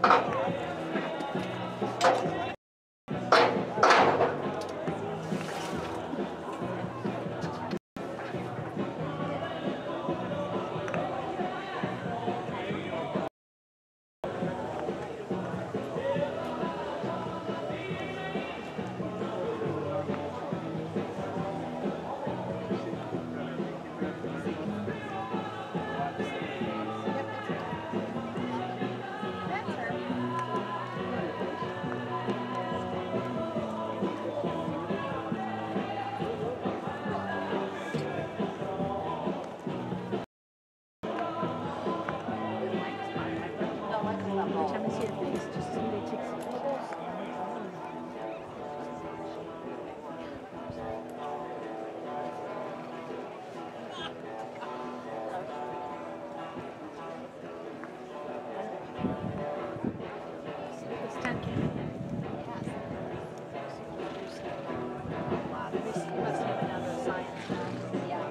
Every time I see her face, just somebody takes photos. It's 10 candy. Wow, they must have another science now. Yeah.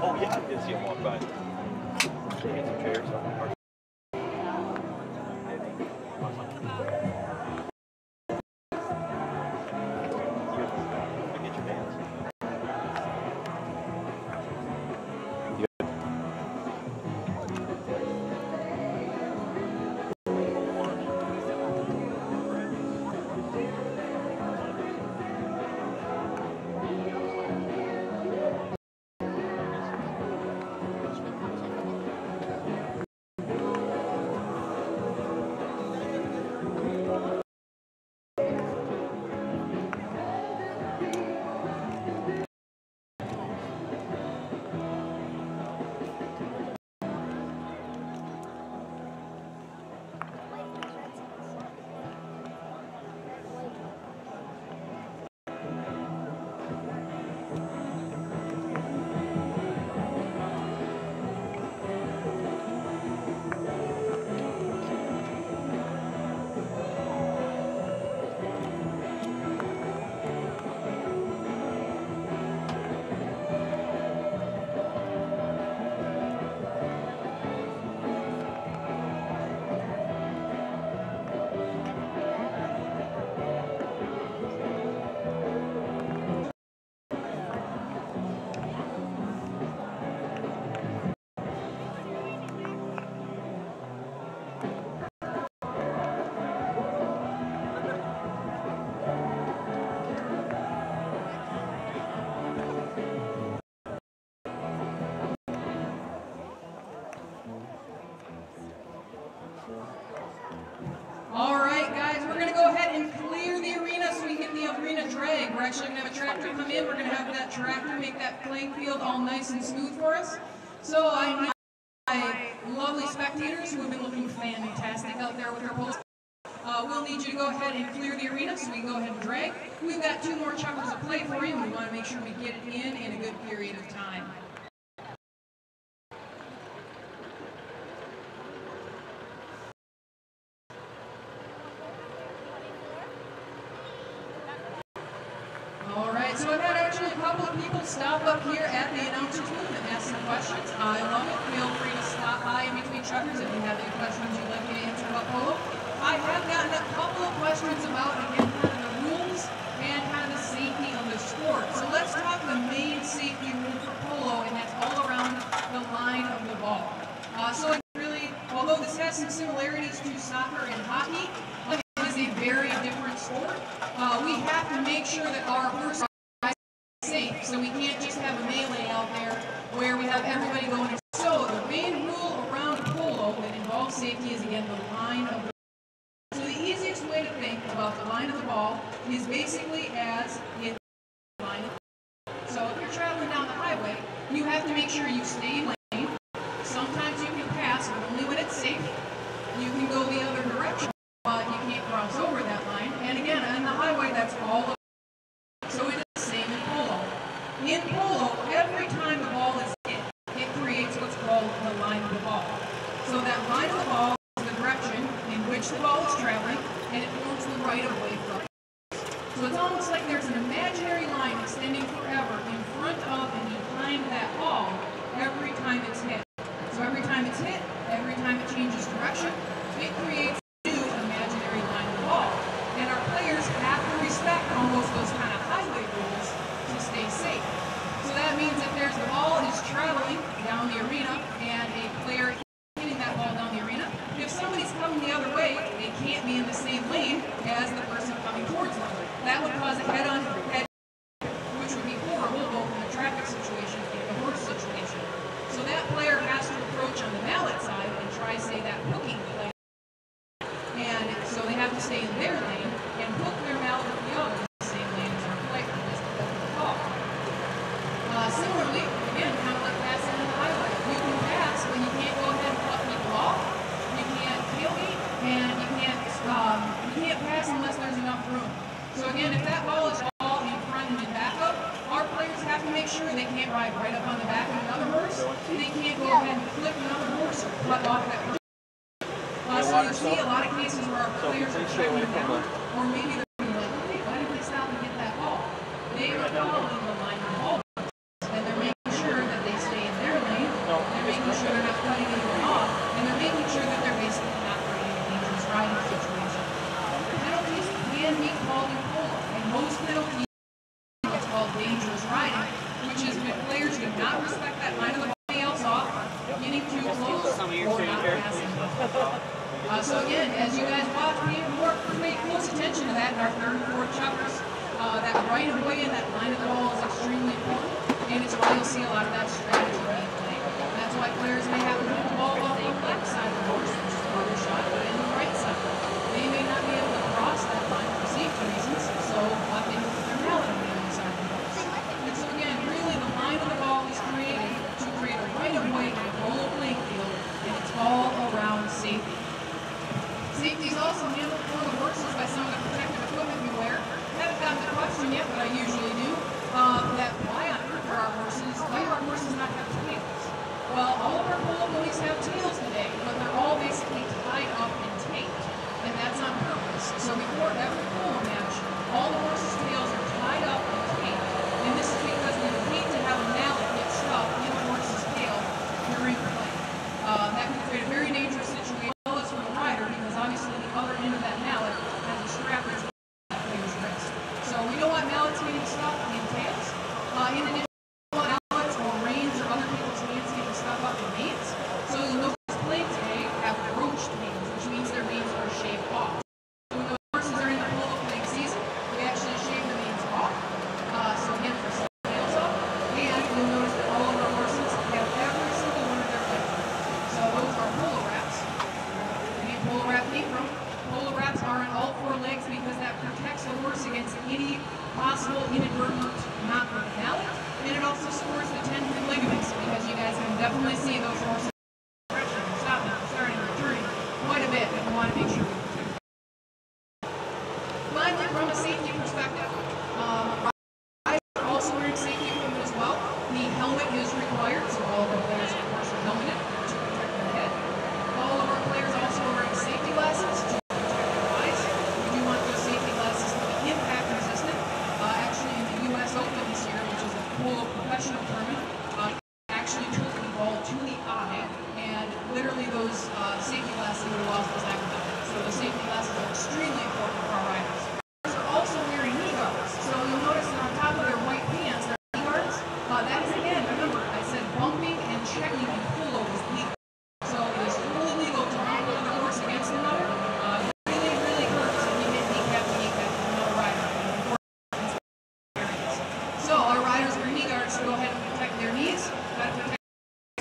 Oh yeah, I did see him walk by. They get some chairs. Get your pants. come in, we're going to have that tractor make that playing field all nice and smooth for us. So I need my lovely spectators who have been looking fantastic out there with their poles. We'll need you to go ahead and clear the arena so we can go ahead and drag. We've got 2 more chuckers of play for you, and we want to make sure we get it in a good period of time. Alright, so I've had actually a couple of people stop up here at the announcer's booth and ask some questions. I love it. Feel free to stop by in between chuckers if you have any questions you'd like me to answer about polo. I have gotten a couple of questions about, again, kind of the rules and kind of the safety of the sport. So let's talk the main safety rule for polo, and that's all around the line of the ball. So it really, although this has some similarities to soccer and hockey, it is a very different sport. We have to make sure that our horses are safe, so we can't just have a melee out there where we have everybody going. So the main rule around polo that involves safety is, again, the line of the ball. So the easiest way to think about the line of the ball is basically as it's the line of the ball. So if you're traveling down the highway, you have to make sure you stay in lane. Sometimes you can pass, but only when it's safe. You can go the other direction, but you can't cross over that line. And again, on the highway, that's all of it. So it is the same in polo. In polo, every time the ball is hit, it creates what's called the line of the ball. So that line of the ball is the direction in which the ball is traveling, and it forms the right of way for us. So it's almost like there's an imaginary line extending forever in front of and behind that ball every time it's hit. So every time it's hit, every time it changes direction, it creates a new imaginary line of the ball. And our players have to respect almost those kind of highway rules to stay safe. So that means if there's the ball is traveling down the arena and a player hitting that ball down the arena, if somebody's coming the other way, they can't be in the same lane as the person coming towards them. That would cause a head-on head, which would be horrible both in the traffic situation and the horse situation. So that player has to approach on the mallet side and try, say, that hooking play. And so they have to stay in their lane and hook their mallet with the other in the same lane as our player just to hold the ball. Similarly, again, kind of like passing on the highway. You can pass, but you can't go ahead and cut people off. You can't tailgate, and you can't pass unless there's enough room. So again, if that ball is all in front and in back up, our players have to make sure they can't ride right up on the back of another horse. They can't go ahead and flip another horse or cut off that horse. So you see a lot of cases where our players are checking down, or maybe they're like, hey, why did they stop and get that ball? They are following the line of the ball. And they're making sure that they stay in their lane, they're making sure they're not cutting anyone off, and they're making sure that they're basically not creating a dangerous riding situation. Penalties can be called in polo, and most penalties are what's called dangerous riding, which is when players do not respect that line of the ball else off, getting too close, or not passing. So again, as you guys watch, pay close attention to that in our third and fourth chuckers. That right of way and that line of the ball is extremely important, and it's why you'll see a lot of that strategy being played. That's why players may have to move the ball off the left side of the horse, which is part of the shot, but in the right side. They may not be able to cross that line for safety reasons, so what they put their mallet on the other side of the horse. And so again, really the line of the ball is created to create a right of way and a polo playing field, and it's all around safety. Safety is also handled for the horses by some of the protective equipment we wear. I haven't gotten the question yet, but I usually do. That why on earth are why do our horses not have tails? Well, all of our polo ponies have tails today, but they're all basically tied up and taped, and that's on purpose. So before every polo match, all the horses' tails are tied up and taped, and this is because we hate to have a mallet get stuck in the horse's tail during play. That can create a very dangerous situation for the rider, because obviously the other end of that mallet has a strap that's on the player's wrist. So we don't want mallets getting stuck in tails. In addition, mallets or reins or other people's hands getting stuck up in manes. So you'll notice wearing safety equipment as well. The helmet is required, so all of our players, of course, are helmeted to protect their head. All of our players also are wearing safety glasses to protect their eyes. We do want those safety glasses to be impact resistant. Actually, in the U.S. Open this year, which is a polo professional tournament, actually took the ball to the eye, and literally those safety glasses would have lost those academics. So the safety glasses are extremely important for our riders. Riders are also wearing knee guards, so you'll notice that on top of their white pants, their knee guards. That is, again, remember, I said bumping and checking in polo is legal. So it is totally legal to bump one of the horse against another. It really, really hurts if you hit kneecap to kneecap with another rider. So our riders wear knee guards to go ahead and protect their knees. Got to protect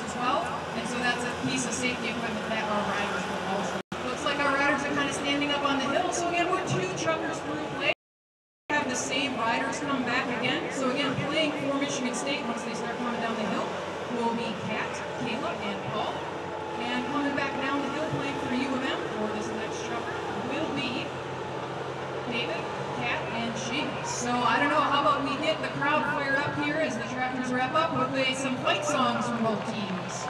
as well, and so that's a piece of safety equipment that our riders will also. Looks like our riders are kind of standing up on the hill. So again, we're 2 chuckers through play. We have the same riders come back again. So again, playing for Michigan State once they start coming down the hill will be Kat, Kayla, and Paul. And coming back down the hill playing for UofM for this next chucker will be David, Kat, and Seamus. So I don't know, how about we get the crowd fired up here as the trackers wrap up with some fight songs from both teams.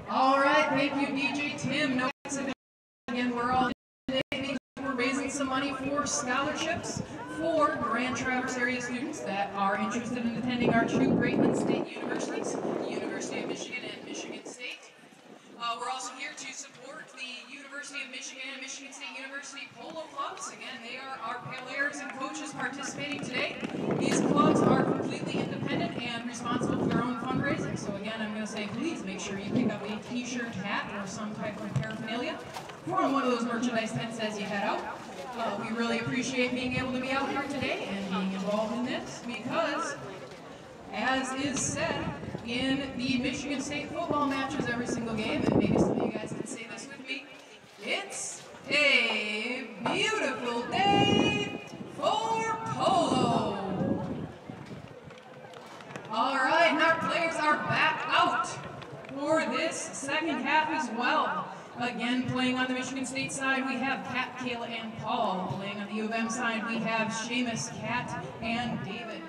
All right, thank you, DJ Tim. No accident. Again, we're all today. We're raising some money for scholarships for Grand Traverse area students that are interested in attending our 2 Greatland State Universities, the University of Michigan and Michigan State. We're also here to support the University of Michigan and Michigan State University Polo Clubs. Again, they are our players and coaches participating today. These clubs are completely independent and responsible for their own fundraising. So again, I'm going to say, please make sure you pick up a t-shirt, hat, or some type of paraphernalia from one of those merchandise tents as you head out. We really appreciate being able to be out here today and being involved in this because, as is said in the Michigan State football matches every single game, and maybe some of you guys can say this with me, it's a beautiful day for polo. All right, and our players are back out for this second half as well. Again, playing on the Michigan State side, we have Kat, Kayla, and Paul. Playing on the UofM side, we have Seamus, Kat, and David.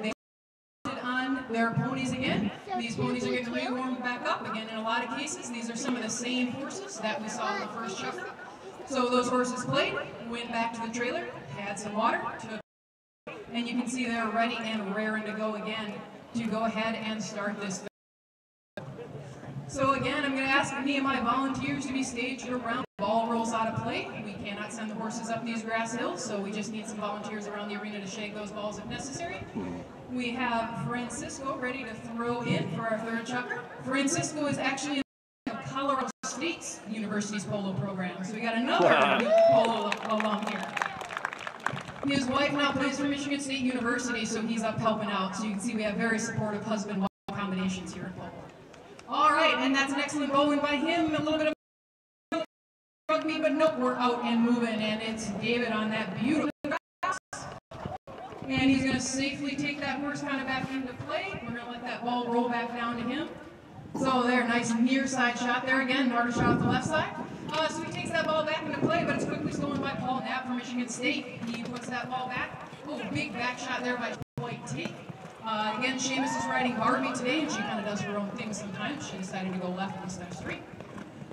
They on their ponies again. These ponies are getting re-warmed back up. Again, in a lot of cases, these are some of the same horses that we saw in the first chucker. So those horses played, went back to the trailer, had some water, and you can see they're ready and raring to go again to go ahead and start this. So again, I'm going to ask any of my volunteers to be staged around. The ball rolls out of play. We cannot send the horses up these grass hills, so we just need some volunteers around the arena to shake those balls if necessary. We have Francisco ready to throw in for our third chucker. Francisco is actually in the Colorado State's University's polo program, so we got another polo alum here. His wife now plays for Michigan State University, so he's up helping out. So you can see we have very supportive husband-wife combinations here in Polo. All right, and that's an excellent bowling by him. A little bit of rugby, but nope, we're out and moving, and it's David on that beautiful pass. And he's going to safely take that horse kind of back into play. We're going to let that ball roll back down to him. So there, nice near side shot there again. Norder shot off the left side. So he takes that ball back into play, but it's quickly stolen by Paul Knapp from Michigan State. He puts that ball back. Oh, big back shot there by White Take. Again, Seamus is riding Barbie today, and she kind of does her own thing sometimes. She decided to go left instead of straight.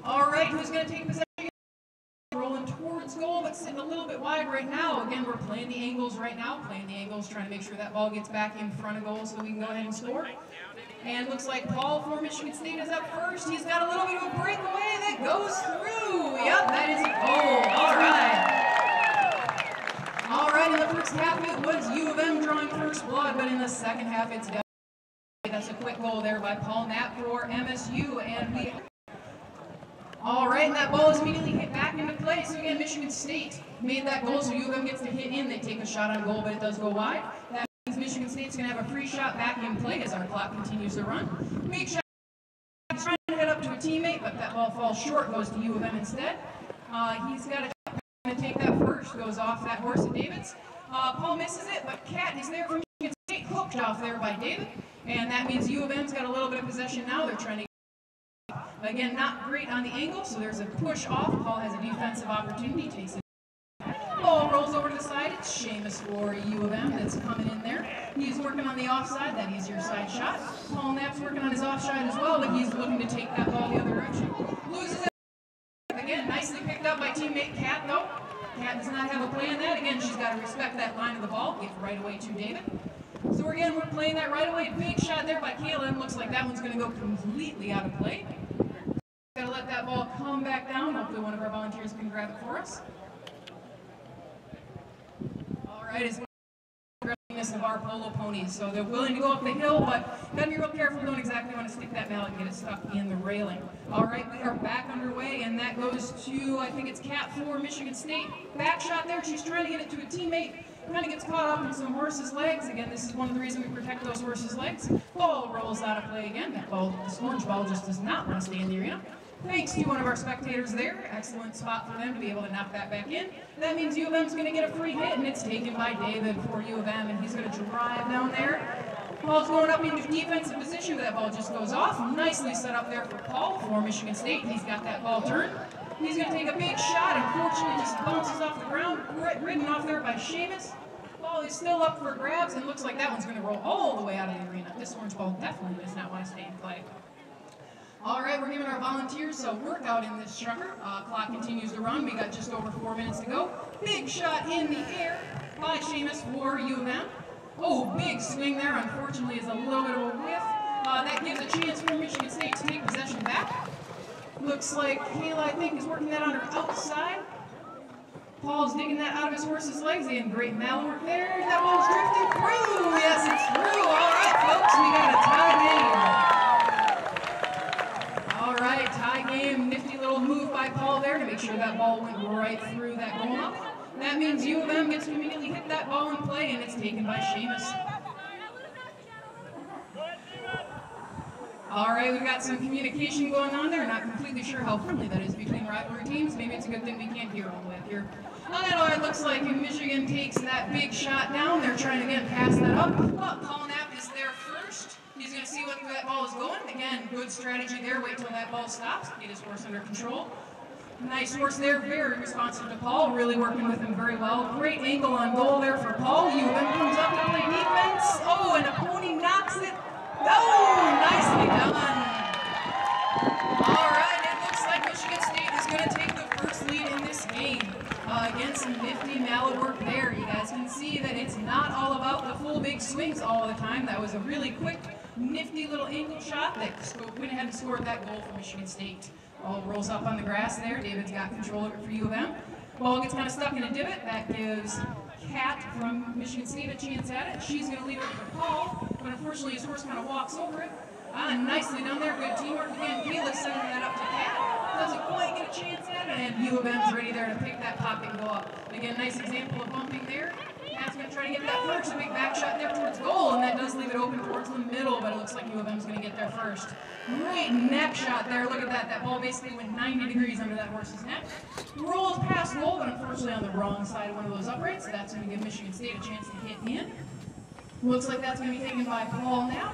All right, who's going to take possession? Rolling towards goal, but sitting a little bit wide right now. Again, we're playing the angles right now. Playing the angles, trying to make sure that ball gets back in front of goal so we can go ahead and score. And looks like Paul for Michigan State is up first. He's got a little bit of a breakaway that goes through. Yep, that is a goal. All right. All right, in the first half it was U of M drawing first blood, but in the second half it's definitely. That's a quick goal there by Paul Knapp for MSU, and we. All right, and that ball is immediately hit back into play. So again, Michigan State made that goal, so U of M gets to hit in. They take a shot on goal, but it does go wide. That means Michigan State's going to have a free shot back in play as our clock continues to run. Big shot. He's trying to head up to a teammate, but that ball falls short, goes to U of M instead. He's got a shot to take that first, goes off that horse at David's. Paul misses it, but Cat is there from Michigan State, hooked off there by David. And that means U of M's got a little bit of possession now. They're trying to. Again, not great on the angle, so there's a push off. Paul has a defensive opportunity, takes it. Ball rolls over to the side. It's Seamus for U of M that's coming in there. He's working on the offside, that easier side shot. Paul Knapp's working on his offside as well, but he's looking to take that ball the other direction. Loses it. Again, nicely picked up by teammate Kat, though. Kat does not have a play in that. Again, she's got to respect that line of the ball. Get right away to David. So again, we're playing that right away. Big shot there by Kaylin. Looks like that one's going to go completely out of play. Gotta let that ball come back down. Hopefully one of our volunteers can grab it for us. All right, it's the of our polo ponies. So they're willing to go up the hill, but gotta be real careful. Don't exactly want to stick that mallet and get it stuck in the railing. All right, we are back underway, and that goes to, I think it's Cat 4, Michigan State. Back shot there. She's trying to get it to a teammate. Kind of gets caught up in some horses' legs. Again, this is one of the reasons we protect those horses' legs. Ball rolls out of play again. That ball, this orange ball just does not want to stay in the arena. Thanks to one of our spectators there. Excellent spot for them to be able to knock that back in. That means U of M's going to get a free hit, and it's taken by David for U of M, and he's going to drive down there. Ball's going up into defensive position, but that ball just goes off. Nicely set up there for Paul for Michigan State. He's got that ball turned. He's going to take a big shot, and fortunately just bounces off the ground, ridden off there by Seamus. Ball is still up for grabs, and looks like that one's going to roll all the way out of the arena. This orange ball definitely does not want to stay in play. All right, we're giving our volunteers a workout in this trucker. Clock continues to run. We got just over 4 minutes to go. Big shot in the air by Seamus for U of M. Oh, big swing there. Unfortunately, is a little bit of a whiff. That gives a chance for Michigan State to take possession back. Looks like Kayla, I think, is working that on her outside. Paul's digging that out of his horse's legs. Again, great mallet work there. That ball's drifting through. Yes, it's through. All right, folks, we got a tie game. All right, tie game. Nifty little move by Paul there to make sure that ball went right through that goal up. That means U of M gets to immediately hit that ball in play, and it's taken by Seamus. All right, we've got some communication going on there. Not completely sure how friendly that is between rivalry teams. Maybe it's a good thing we can't hear all the way up here. And it looks like Michigan takes that big shot down. They're trying to, again, pass that up. But Paul Knapp is there first. He's going to see where that ball is going. Again, good strategy there. Wait till that ball stops. Get his horse under control. Nice horse there. Very responsive to Paul. Really working with him very well. Great angle on goal there for Paul. U of M comes up to play defense. Oh, and a pony knocks it. Oh, nicely done. All right, it looks like Michigan State is going to take the first lead in this game. Again, some nifty mallet work there. You guys can see that it's not all about the full big swings all the time. That was a really quick, nifty little angle shot that went ahead and scored that goal for Michigan State. Ball rolls up on the grass there. David's got control of it for U of M. Ball gets kind of stuck in a divot. That gives Kat from Michigan State a chance at it. She's going to leave it for Paul, but unfortunately his horse kind of walks over it. Nicely done there. Good teamwork again. Kayla sending that up to Kat. Doesn't quite get a chance at it, and U of M's ready there to pick that pocket and go up. Again, nice example of bumping there. that first, a big back shot there towards goal, and that does leave it open towards the middle, but it looks like UofM's going to get there first. Great neck shot there. Look at that. That ball basically went 90 degrees under that horse's neck. Rolled past goal, but unfortunately on the wrong side of one of those uprights. So that's going to give Michigan State a chance to hit in. Looks like that's going to be taken by Paul now.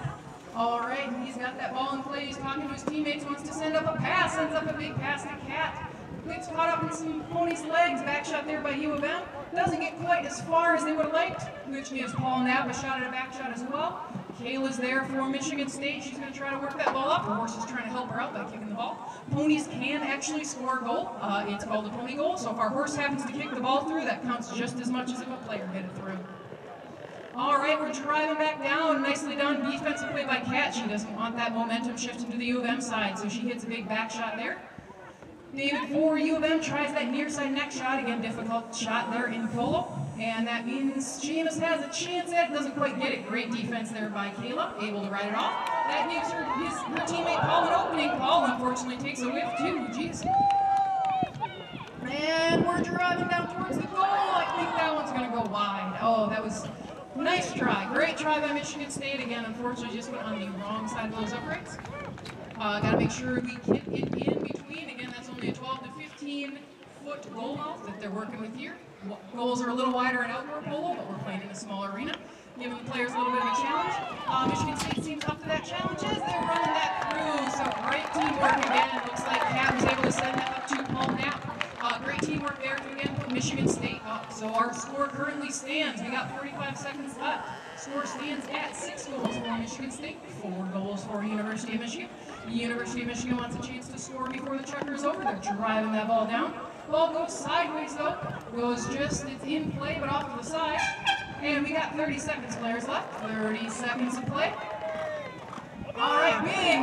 All right, he's got that ball in play. He's talking to his teammates, wants to send up a pass, sends up a big pass to Cat. Gets caught up in some pony's legs. Back shot there by UofM. Doesn't get quite as far as they would have liked, which gives Paul Knapp a shot at a back shot as well. Kayla's there for Michigan State. She's going to try to work that ball up. Her horse is trying to help her out by kicking the ball. Ponies can actually score a goal. It's called a pony goal, so if our horse happens to kick the ball through, that counts just as much as if a player hit it through. All right, we're driving back down. Nicely done. Defensive play by Kat. She doesn't want that momentum shifting to the UofM side, so she hits a big back shot there. David for UofM tries that near side neck shot. Again, difficult shot there in Polo. And that means Seamus has a chance at it. Doesn't quite get it. Great defense there by Kayla. Able to ride it off. That gives her teammate Paul an opening. Paul unfortunately takes a whiff too. Jeez. And we're driving down towards the goal. I think that one's going to go wide. Oh, that was nice try. Great try by Michigan State. Again, unfortunately just went on the wrong side of those uprights. Got to make sure we get it in between. Again, that's only a 12 to 15 foot goal mouth that they're working with here. Goals are a little wider in outdoor polo, but we're playing in a small arena, giving the players a little bit of a challenge. Michigan State seems up to that challenge as they're running that through. So great teamwork again. Looks like Kat was able to send that up to Paul Knapp. Great teamwork there to again put Michigan State up. So our score currently stands. We got 45 seconds left. Score stands at 6 goals for Michigan State, 4 goals for University of Michigan. The University of Michigan wants a chance to score before the checker is over. They're driving that ball down. Ball goes sideways though. It's in play but off to the side. And we got 30 seconds, players left. 30 seconds to play. All right, big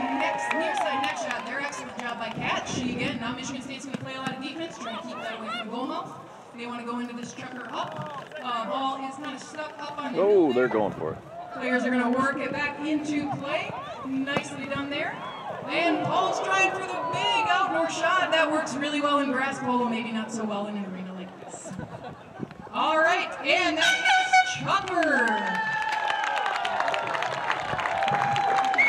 near side neck shot there. Excellent job by Kat. She again, now Michigan State's going to play a lot of defense, trying to keep that away from goal mouth. They want to go into this chucker up. Ball is kind of stuck up on the Oh, they're going for it. Players are going to work it back into play. Nicely done there. And Paul's trying for the big outdoor shot. That works really well in grass polo, maybe not so well in an arena like this. All right, and that is chucker.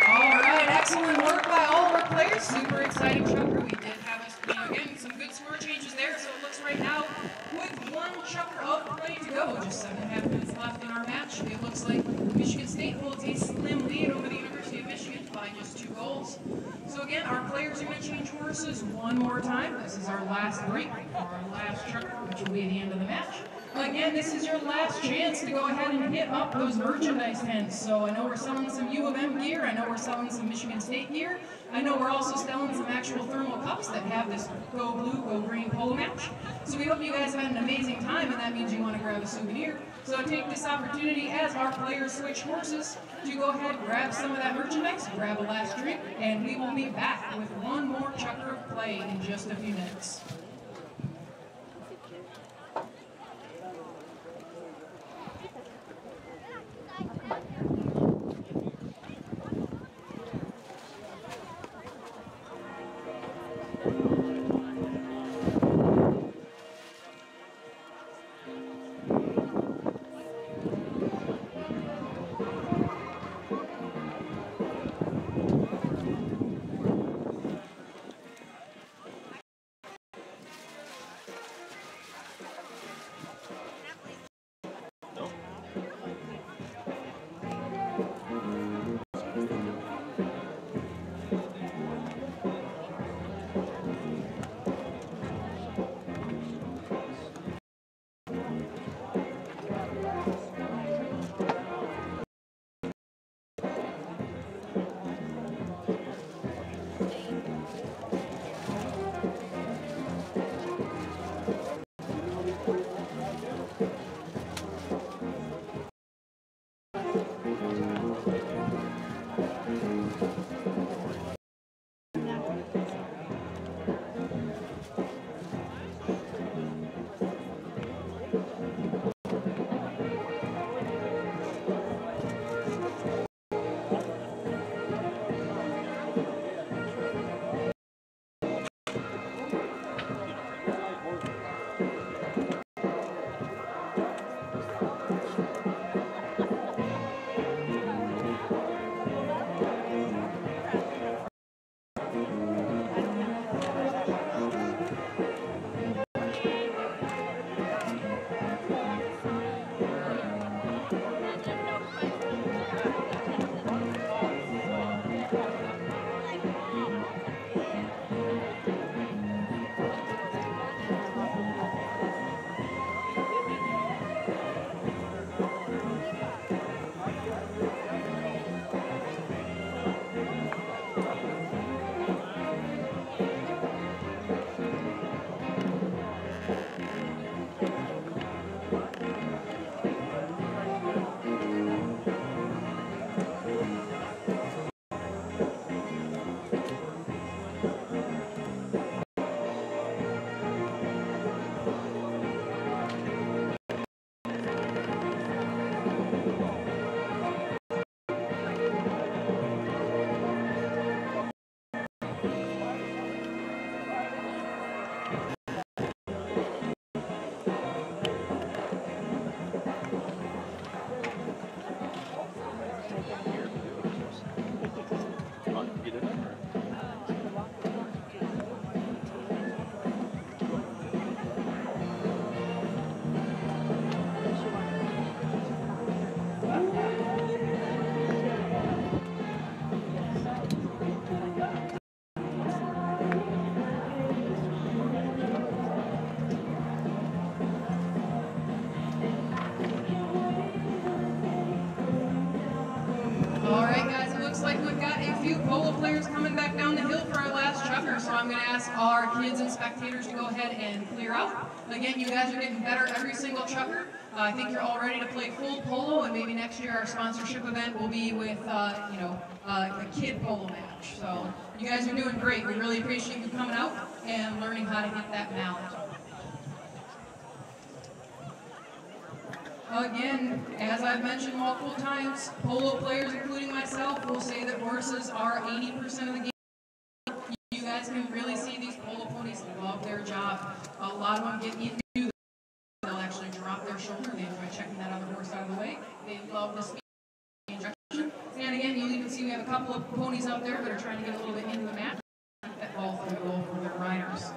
All right, excellent work by all of our players. Super exciting chucker. We did have again some good score changes there. So it looks right now with 1 chucker of play to go, just 7.5 minutes left in our match. It looks like Michigan State holds a slim lead over the University of Michigan by just 2 goals. So again, our players are going to change horses one more time. This is our last break, our last chucker, which will be the end of the match. Again, this is your last chance to go ahead and hit up those merchandise tents. So I know we're selling some UofM gear. I know we're selling some Michigan State gear. I know we're also selling some actual thermal cups that have this Go Blue, Go Green polo match. So we hope you guys have had an amazing time, and that means you want to grab a souvenir. So take this opportunity as our players switch horses to go ahead, grab some of that merchandise, grab a last drink, and we will be back with one more chucker of play in just a few minutes. polo players coming back down the hill for our last chukker, so I'm going to ask our kids and spectators to go ahead and clear out. Again, you guys are getting better every single chukker. I think you're all ready to play full polo, and maybe next year our sponsorship event will be with, a kid polo match. So you guys are doing great. We really appreciate you coming out and learning how to hit that mallet. Again, as I've mentioned multiple times, polo players, including myself, will say that horses are 80% of the game. You guys can really see these polo ponies love their job. A lot of them get into it. They'll actually drop their shoulder. They enjoy checking that other horse out of the way. They love the speed injection. And again, you'll even see we have a couple of ponies out there that are trying to get a little bit into the match. That ball through the goal for their riders.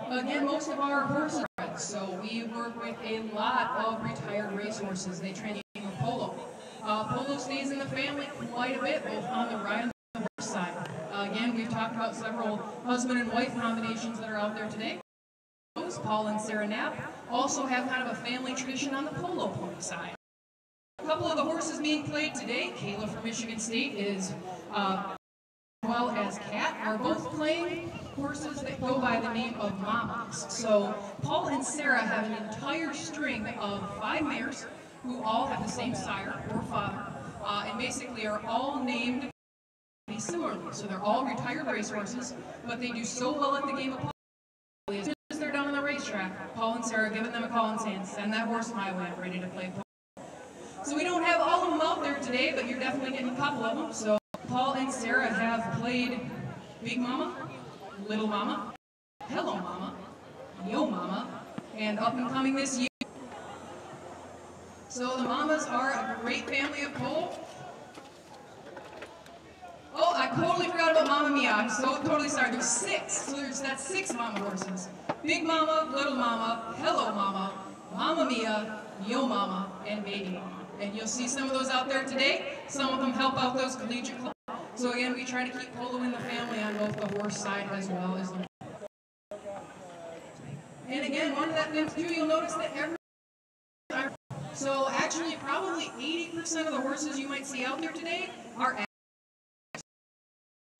Again, most of our horses are bred, so we work with a lot of retired racehorses. They train in polo. Polo stays in the family quite a bit, both on the ride and the horse side. Again, we've talked about several husband and wife combinations that are out there today. Paul and Sarah Knapp also have kind of a family tradition on the polo pony side. A couple of the horses being played today, Kayla from Michigan State is well as Kat, are both playing horses that go by the name of mamas. So Paul and Sarah have an entire string of 5 mares who all have the same sire or father, and basically are all named similarly. So they're all retired racehorses, but they do so well at the game of polo. As soon as they're done on the racetrack, Paul and Sarah are giving them a call and saying, "Send that horse my way, I'm ready to play polo." So we don't have all of them out there today, but you're definitely getting a couple of them. So Paul and Sarah have played Big Mama, Little Mama, Hello Mama, Yo Mama, and up and coming this year. So the mamas are a great family of polo. Oh, I totally forgot about Mama Mia. I'm so totally sorry. There's 6. So that's 6 mama horses. Big Mama, Little Mama, Hello Mama, Mama Mia, Yo Mama, and Baby Mama. And you'll see some of those out there today. Some of them help out those collegiate clubs. So again, we try to keep polo in the family on both the horse side as well as the... And again, one of that things too, you'll notice that so actually probably 80% of the horses you might see out there today are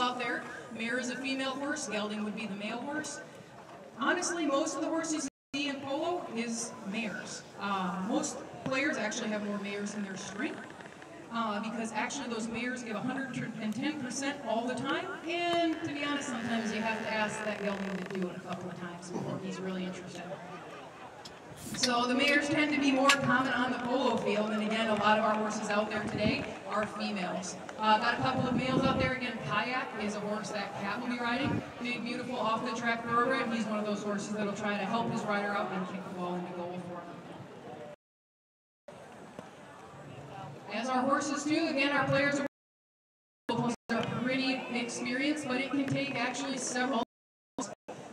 out there. Mare is a female horse, gelding would be the male horse. Honestly, most of the horses you see in polo is mares. Most players actually have more mares in their string. Because actually those mares give 110% all the time, and to be honest, sometimes you have to ask that gelding to do it a couple of times before he's really interested. So the mares tend to be more common on the polo field, and again, a lot of our horses out there today are females. Got a couple of males out there. Again, Kayak is a horse that Kat will be riding. Big, beautiful off-the-track thoroughbred. He's one of those horses that'll try to help his rider out and kick the ball into goal for him. As our horses do, again, our players are pretty experienced, but it can take actually several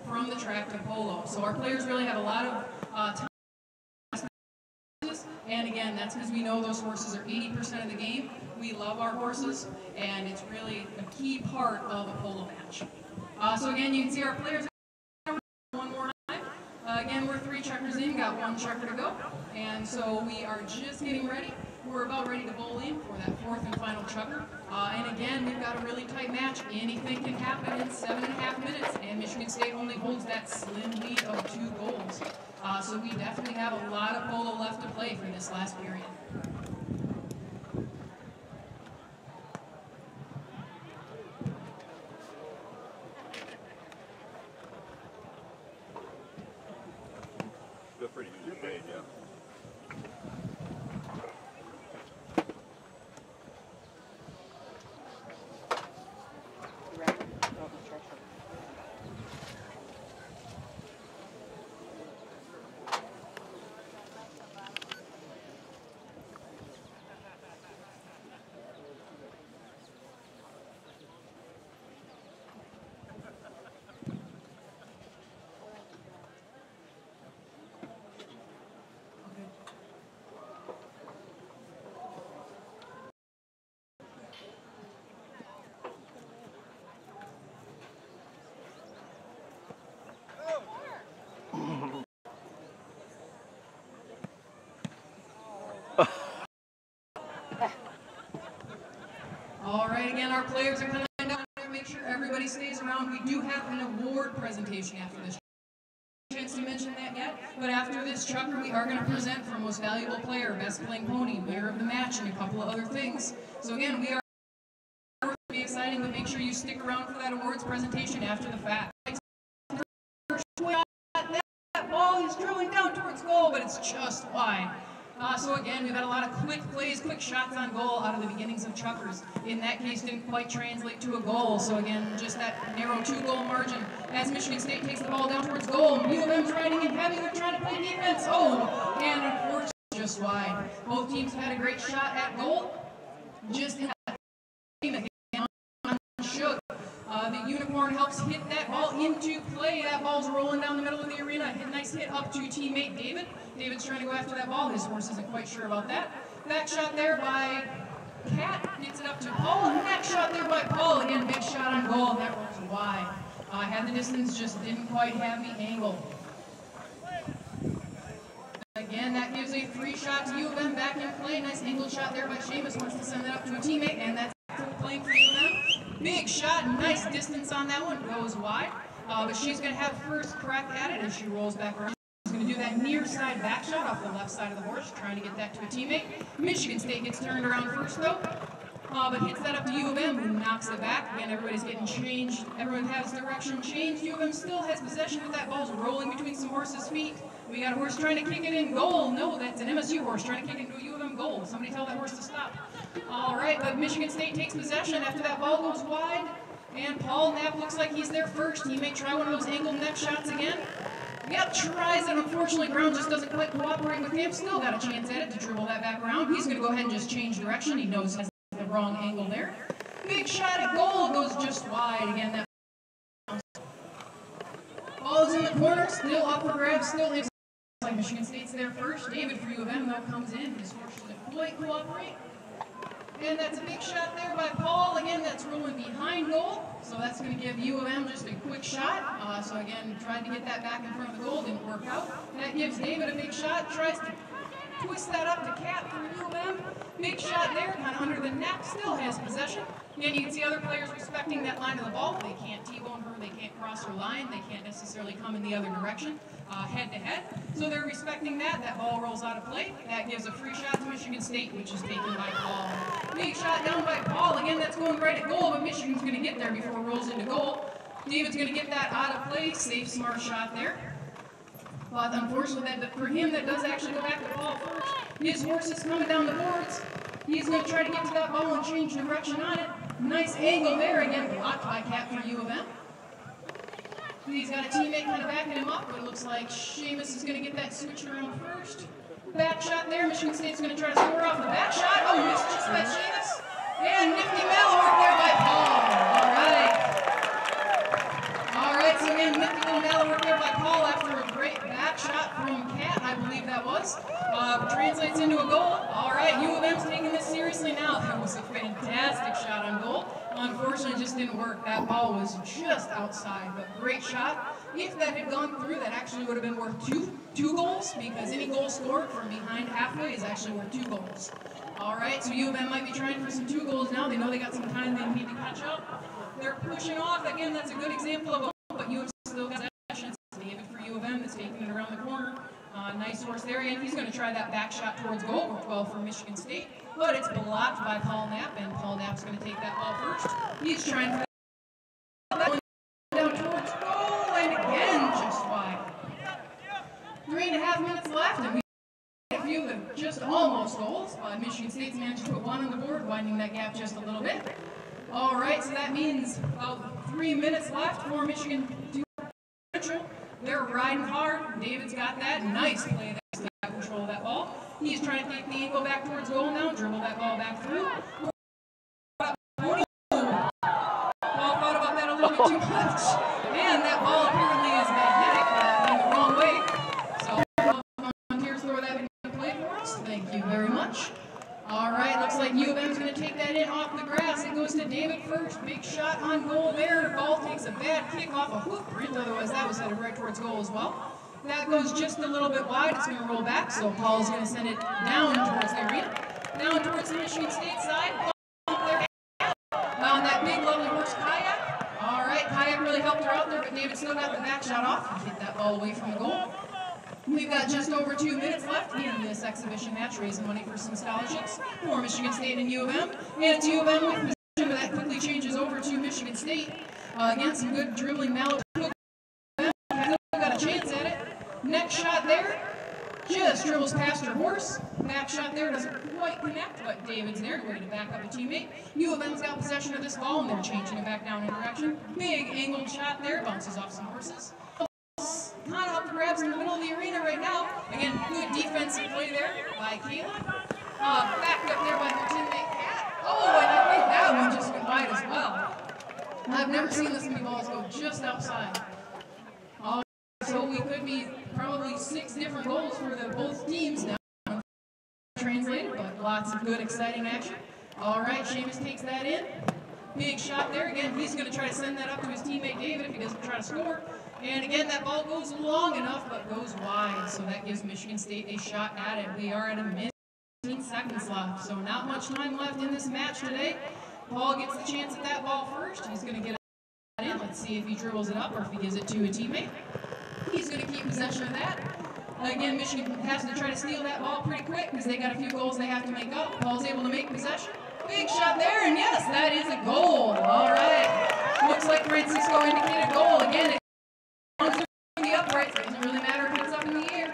from the track to polo. So our players really have a lot of time. And again, that's because we know those horses are 80% of the game. We love our horses, and it's really a key part of a polo match. So again, you can see our players one more time. Again, we're 3 checkers in, got 1 checker to go. And so we are just getting ready. We're about ready to bowl in for that 4th and final chukker. And again, we've got a really tight match. Anything can happen in 7.5 minutes, and Michigan State only holds that slim lead of 2 goals. So we definitely have a lot of polo left to play for this last period. Feel free to use your page, yeah. All right, again, our players are coming down background, we do have an award presentation after this. Chance to mention that yet, but after this chucker, we are going to present for most valuable player, best playing pony, winner of the match, and a couple of other things. So again, we are going to be exciting, but make sure you stick around for that awards presentation after the fact. That ball is drilling down towards goal, but it's just wide. So again, we've had a lot of quick plays, quick shots on goal out of the beginnings of chuckers. In that case, didn't quite translate to a goal. So again, just that narrow 2-goal margin as Michigan State takes the ball down towards goal. UofM's riding in heavy, they're trying to play defense. Oh, and unfortunately, just wide. Both teams had a great shot at goal. Just in that game, shook. The unicorn helps hit that ball into play. That ball's rolling down the middle of the arena. A nice hit up to teammate David. David's trying to go after that ball. His horse isn't quite sure about that. Back shot there by Cat. Gets it up to Paul. And back shot there by Paul. Again, big shot on goal. That rolls wide. Had the distance, just didn't quite have the angle. Again, that gives a free shot to UofM back in play. Nice angled shot there by Seamus. Wants to send that up to a teammate. And that's playing for UofM. Big shot, nice distance on that one, goes wide. But she's going to have first crack at it as she rolls back around. She's going to do that near side back shot off the left side of the horse, trying to get that to a teammate. Michigan State gets turned around first though, but hits that up to UofM, who knocks it back. Again, everybody's getting changed. Everyone has direction changed. UofM still has possession with that ball's rolling between some horses' feet. We got a horse trying to kick it in goal. No, that's an MSU horse trying to kick it into a UofM goal. Somebody tell that horse to stop. All right, but Michigan State takes possession after that ball goes wide. And Paul Knapp looks like he's there first. He may try one of those angled neck shots again. Yep, tries it. Unfortunately, ground just doesn't quite cooperate with him. Still got a chance at it to dribble that back around. He's going to go ahead and just change direction. He knows he has the wrong angle there. Big shot at goal, goes just wide. Again, that ball's in the corner, still up for grabs, still is like Michigan State's there first. David for UofM though comes in. His horse doesn't quite cooperate. And that's a big shot there by Paul. Again, that's rolling behind goal. So that's going to give UofM just a quick shot. So again, tried to get that back in front of the goal, didn't work out. That gives David a big shot, tries to twist that up to Cat for UofM. Big shot there, kind of under the neck, still has possession. Again, you can see other players respecting that line of the ball. They can't T-bone her, they can't cross her line, they can't necessarily come in the other direction, head to head. So they're respecting that. That ball rolls out of play. That gives a free shot to Michigan State, which is taken by Paul. Big shot down by Paul. Again, that's going right at goal, but Michigan's going to get there before it rolls into goal. David's going to get that out of play. Safe, smart shot there. But unfortunately, for him, that does actually go back to Paul first. His horse is coming down the boards. He's going to try to get to that ball and change direction on it. Nice angle there. Again, blocked by Cat for UofM. He's got a teammate kind of backing him up, but it looks like Seamus is going to get that switch around first. Back shot there. Michigan State's going to try to score off the back shot. Oh, missed just by Seamus. And nifty malwork there by Paul. All right, so again, nifty little malwork there by Paul after a great back shot from Cat, I believe that was. Translates into a goal. All right, UofM's taking this seriously now. That was a fantastic shot on goal. Unfortunately, it just didn't work. That ball was just outside, but great shot. If that had gone through, that actually would have been worth two goals, because any goal scored from behind halfway is actually worth 2 goals. All right, so UofM might be trying for some 2 goals now. They know they got some time they need to catch up. They're pushing off. Again, that's a good example of a goal, but UofM still got possession. David for UofM that's taking it around the corner. Nice horse there, and he's going to try that back shot towards goal. Worked well for Michigan State, but it's blocked by Paul Knapp, and Paul Knapp's going to take that ball first. He's trying for that one down towards goal, and again, just wide. 3.5 minutes left, and we have a few of just almost goals. Michigan State's managed to put 1 on the board, widening that gap just a little bit. All right, so that means about 3 minutes left for Michigan to control. They're riding hard. David's got that. Nice play there to control that ball. He's trying to take the angle back towards goal now, dribble that ball back through. Paul thought about that a little bit too much. And that ball apparently is magnetic, going the wrong way. So volunteers throw that into play for us. Thank you very much. All right, looks like UofM's going to take that in off the grass. It goes to David first. Big shot on goal there. The ball takes a bad kick off a hoop print. Otherwise, that was headed right towards goal as well. That goes just a little bit wide. It's going to roll back, so Paul's going to send it down towards the arena. Down towards the Michigan State side. On that big, lovely horse, Kayak. All right, Kayak really helped her out there, but David still got the back shot off and hit that ball away from the goal. We've got just over 2 minutes left in this exhibition match, raising money for some scholarships for Michigan State and U of M. And it's U of M with possession, but that quickly changes over to Michigan State. Again, some good dribbling now. Got a chance at it. Next shot there, just dribbles past her horse. Back shot there doesn't quite connect, but David's there to back up a teammate. U of M's got possession of this ball, and they're changing it back down in direction. Big angled shot there, bounces off some horses. Kind of up for grabs in the middle of the arena right now. Again, good defensive play there by Kayla. Backed up there by her teammate Kat. Oh, and I think that one just went wide as well. I've never seen this many balls go just outside. So we could be probably 6 different goals for both teams now. Translated, but lots of good, exciting action. All right, Seamus takes that in. Big shot there. Again, he's going to try to send that up to his teammate David if he doesn't try to score. And again, that ball goes long enough, but goes wide. So that gives Michigan State a shot at it. We are at a minute 15 seconds left. So not much time left in this match today. Paul gets the chance at that ball first. He's going to get it in. Let's see if he dribbles it up or if he gives it to a teammate. He's going to keep possession of that. Again, Michigan has to try to steal that ball pretty quick because they got a few goals they have to make up. Paul's able to make possession. Big shot there, and yes, that is a goal. All right. Looks like Francisco indicated goal. Again, it comes in the uprights. It doesn't really matter if it's up in the air.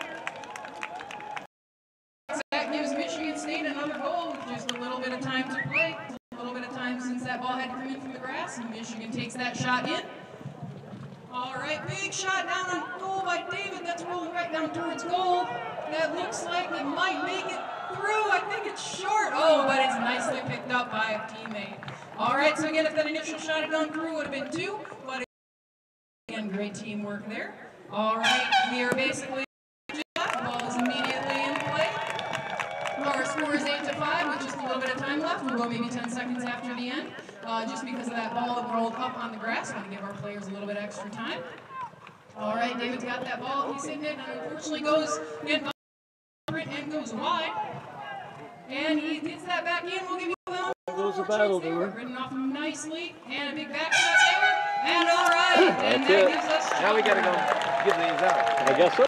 So that gives Michigan State another goal with just a little bit of time to play. A little bit of time since that ball had to come in from the grass, and Michigan takes that shot in. All right, big shot down on goal by David. That's rolling right down towards goal. That looks like it might make it through. I think it's short. Oh, but it's nicely picked up by a teammate. All right, so again, if that initial shot had gone through, it would have been 2. But again, great teamwork there. All right, we are basically the ball is immediately in play. Our score is 8-5 with just a little bit of time left. We'll go maybe 10 seconds after the end. Just because of that ball that rolled up on the grass. Want to give our players a little bit extra time. All right, David's got that ball. He's hitting it, and unfortunately goes and goes wide. And he gets that back in. We'll give you one more chance there. Ridden off nicely, and a big back shot there. And all right, and that gives us. Now we got to go get these out. I guess so.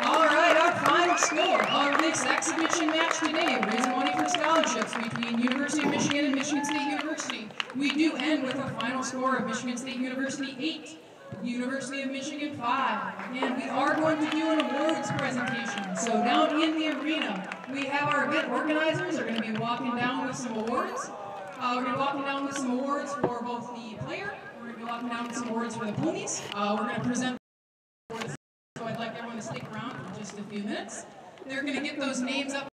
All right, our final score of this exhibition match today, raising money for scholarships between University of Michigan and Michigan State University. We do end with a final score of Michigan State University 8, University of Michigan 5. And we are going to do an awards presentation. So down in the arena, we have our event organizers are going to be walking down with some awards. We're going to be walking down with some awards for both the player. We're going to be walking down with some awards for the ponies. We're going to present awards. So I'd like everyone to stick around for just a few minutes. They're going to get those names up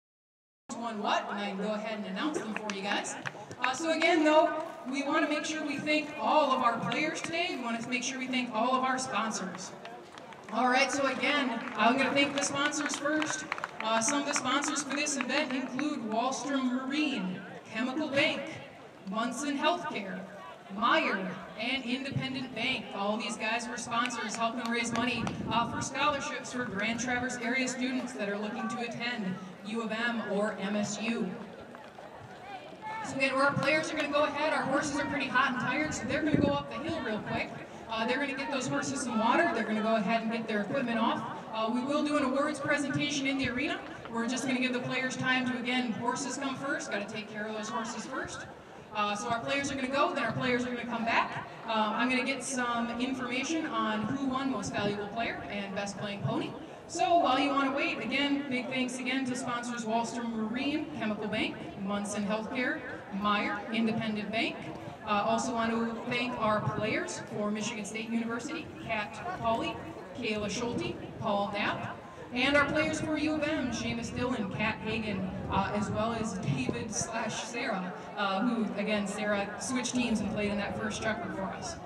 on what, and I can go ahead and announce them for you guys. So again, though, we want to make sure we thank all of our players today. We want to make sure we thank all of our sponsors. All right, so again, I'm going to thank the sponsors first. Some of the sponsors for this event include Wallstrom Marine, Chemical Bank, Munson Healthcare, Meyer, and Independent Bank. All of these guys were sponsors helping raise money for scholarships for Grand Traverse area students that are looking to attend U of M or MSU. So again, our players are going to go ahead. Our horses are pretty hot and tired, so they're going to go up the hill real quick. They're going to get those horses some water. They're going to go ahead and get their equipment off. We will do an awards presentation in the arena. We're just going to give the players time to, again, horses come first. Got to take care of those horses first. So our players are going to go, then our players are going to come back. I'm going to get some information on who won Most Valuable Player and Best Playing Pony. So while you want to wait, again, big thanks again to sponsors Wallstrom Marine, Chemical Bank, Munson Healthcare, Meyer, Independent Bank. Also want to thank our players for Michigan State University, Kat Pauley, Kayla Schulte, Paul Knapp, and our players for U of M, Seamus Dillon, Kat Hagan, as well as David/Sarah, who, again, Sarah switched teams and played in that first checker for us.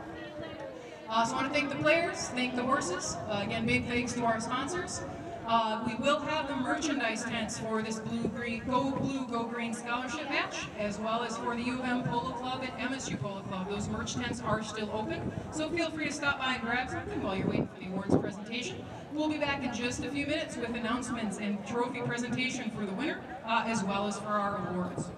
So I want to thank the players, thank the horses. Again, big thanks to our sponsors. We will have the merchandise tents for this Go Blue, Go Green scholarship match, as well as for the U of M Polo Club and MSU Polo Club. Those merch tents are still open, so feel free to stop by and grab something while you're waiting for the awards presentation. We'll be back in just a few minutes with announcements and trophy presentation for the winner, as well as for our awards.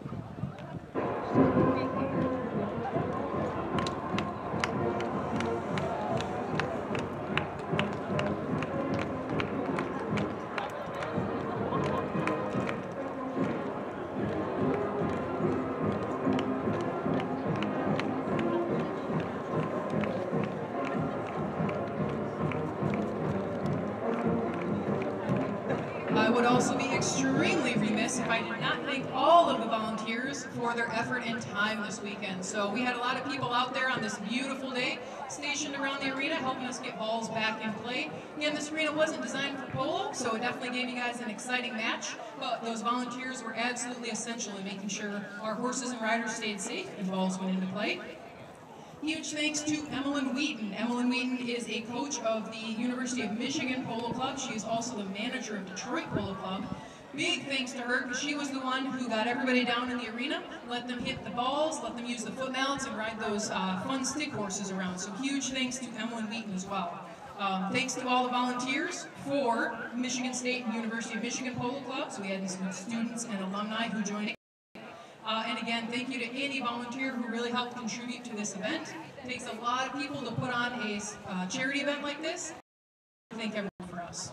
remiss if I did not thank all of the volunteers for their effort and time this weekend. So we had a lot of people out there on this beautiful day stationed around the arena helping us get balls back in play. Again, this arena wasn't designed for polo, so it definitely gave you guys an exciting match, but those volunteers were absolutely essential in making sure our horses and riders stayed safe and balls went into play. Huge thanks to Emmeline Wheaton. Emmeline Wheaton is a coach of the University of Michigan Polo Club. She is also the manager of Detroit Polo Club. Big thanks to her because she was the one who got everybody down in the arena, let them hit the balls, let them use the foot mounts, and ride those fun stick horses around. So huge thanks to Emmeline Wheaton as well. Thanks to all the volunteers for Michigan State and University of Michigan Polo Clubs. We had some students and alumni who joined it. And again, thank you to any volunteer who really helped contribute to this event. It takes a lot of people to put on a charity event like this. Thank everyone for us.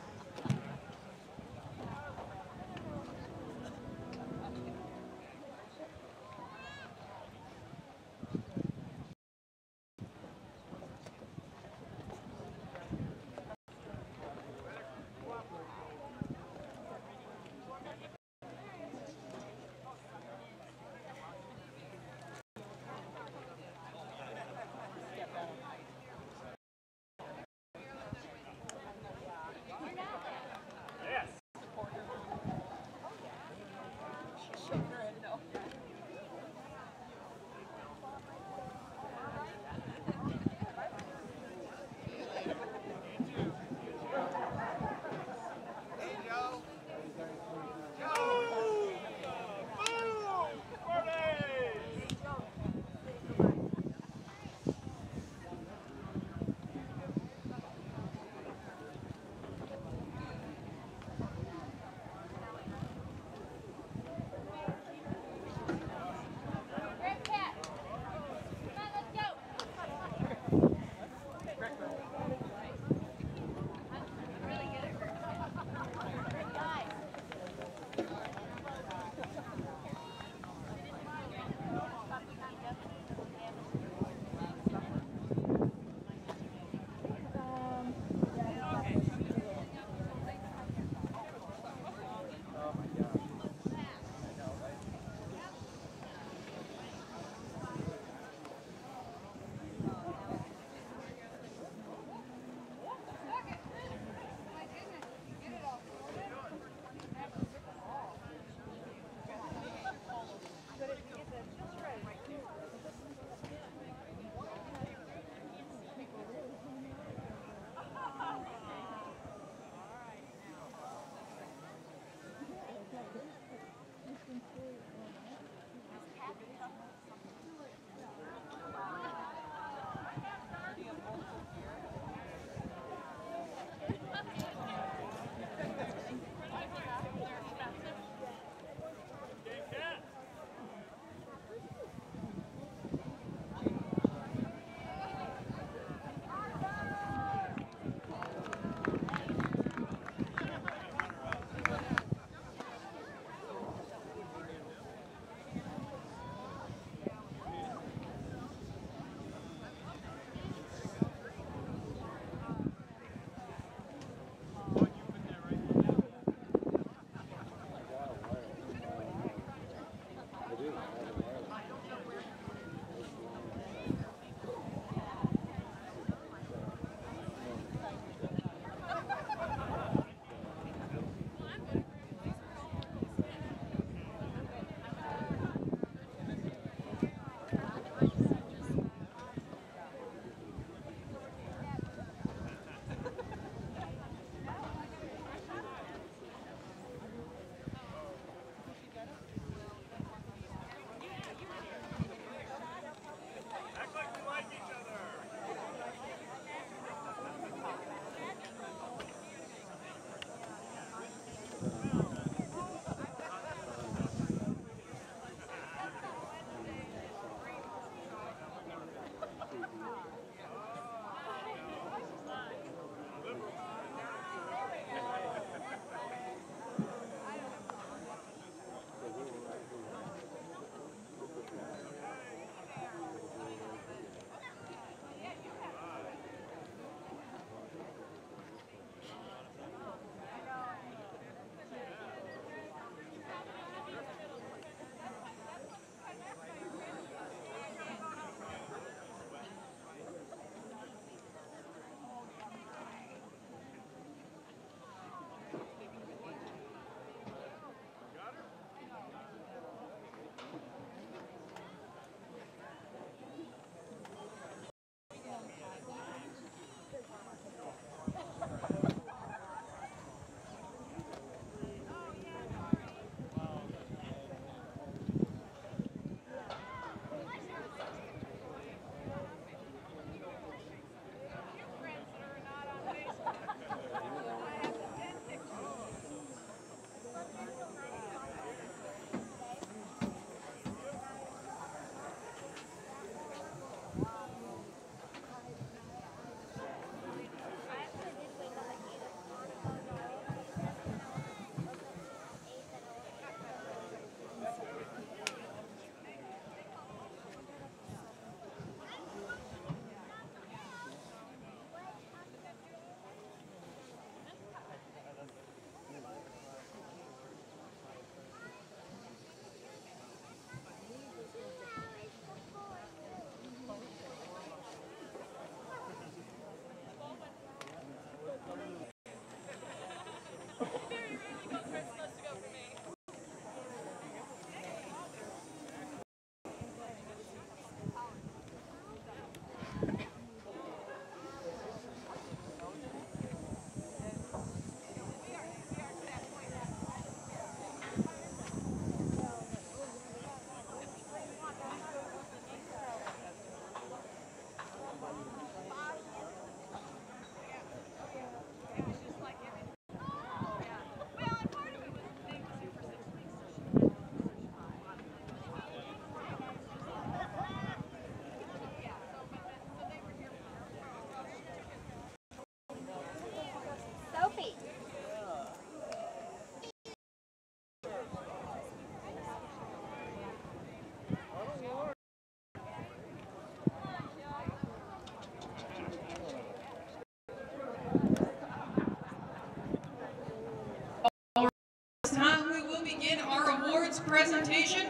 will begin our awards presentation.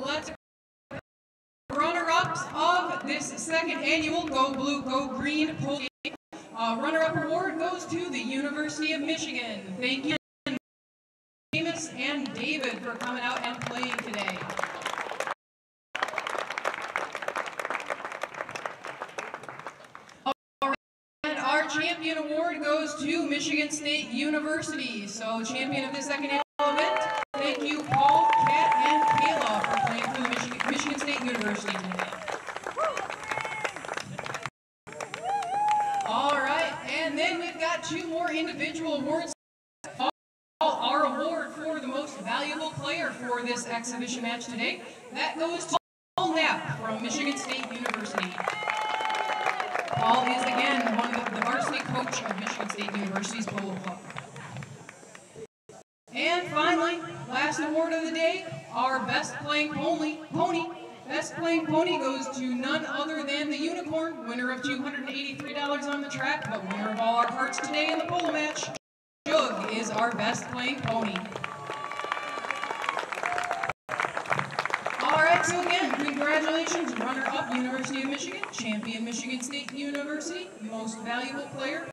Let's runner-ups of this second annual Go Blue, Go Green Polo Game. Runner-up award goes to the University of Michigan. Thank you, Amos and David, for coming out and playing today. And our champion award goes to Michigan State University. So, champion of this second annual event, thank you, Paul, Kat, and Kayla, for playing for the Michigan State University today. All right, and then we've got two more individual awards. Our award for the most valuable player for this exhibition match today, that goes to Paul Knapp from Michigan State University. Paul is, again, one of the varsity coach of Michigan State University's Polo Club. And finally, last award of the day, our best playing pony. Best playing pony goes to none other than the Unicorn, winner of $283 on the track, but winner of all our hearts today in the polo match. Jug is our best playing pony. All right, so again, congratulations, runner-up University of Michigan, champion Michigan State University, most valuable player.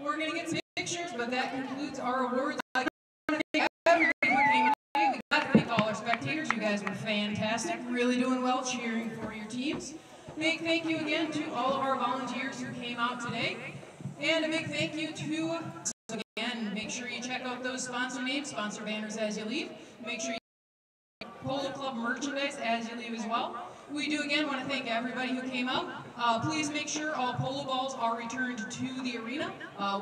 We're going to get some pictures, but that concludes our awards. I want to thank everybody who came today. We got to thank all our spectators. You guys were fantastic, really doing well, cheering for your teams. Big thank you again to all of our volunteers who came out today. And a big thank you to, again, make sure you check out those sponsor names, sponsor banners as you leave. Make sure you Polo Club merchandise as you leave as well. We do again want to thank everybody who came out. Please make sure all polo balls are returned to the arena.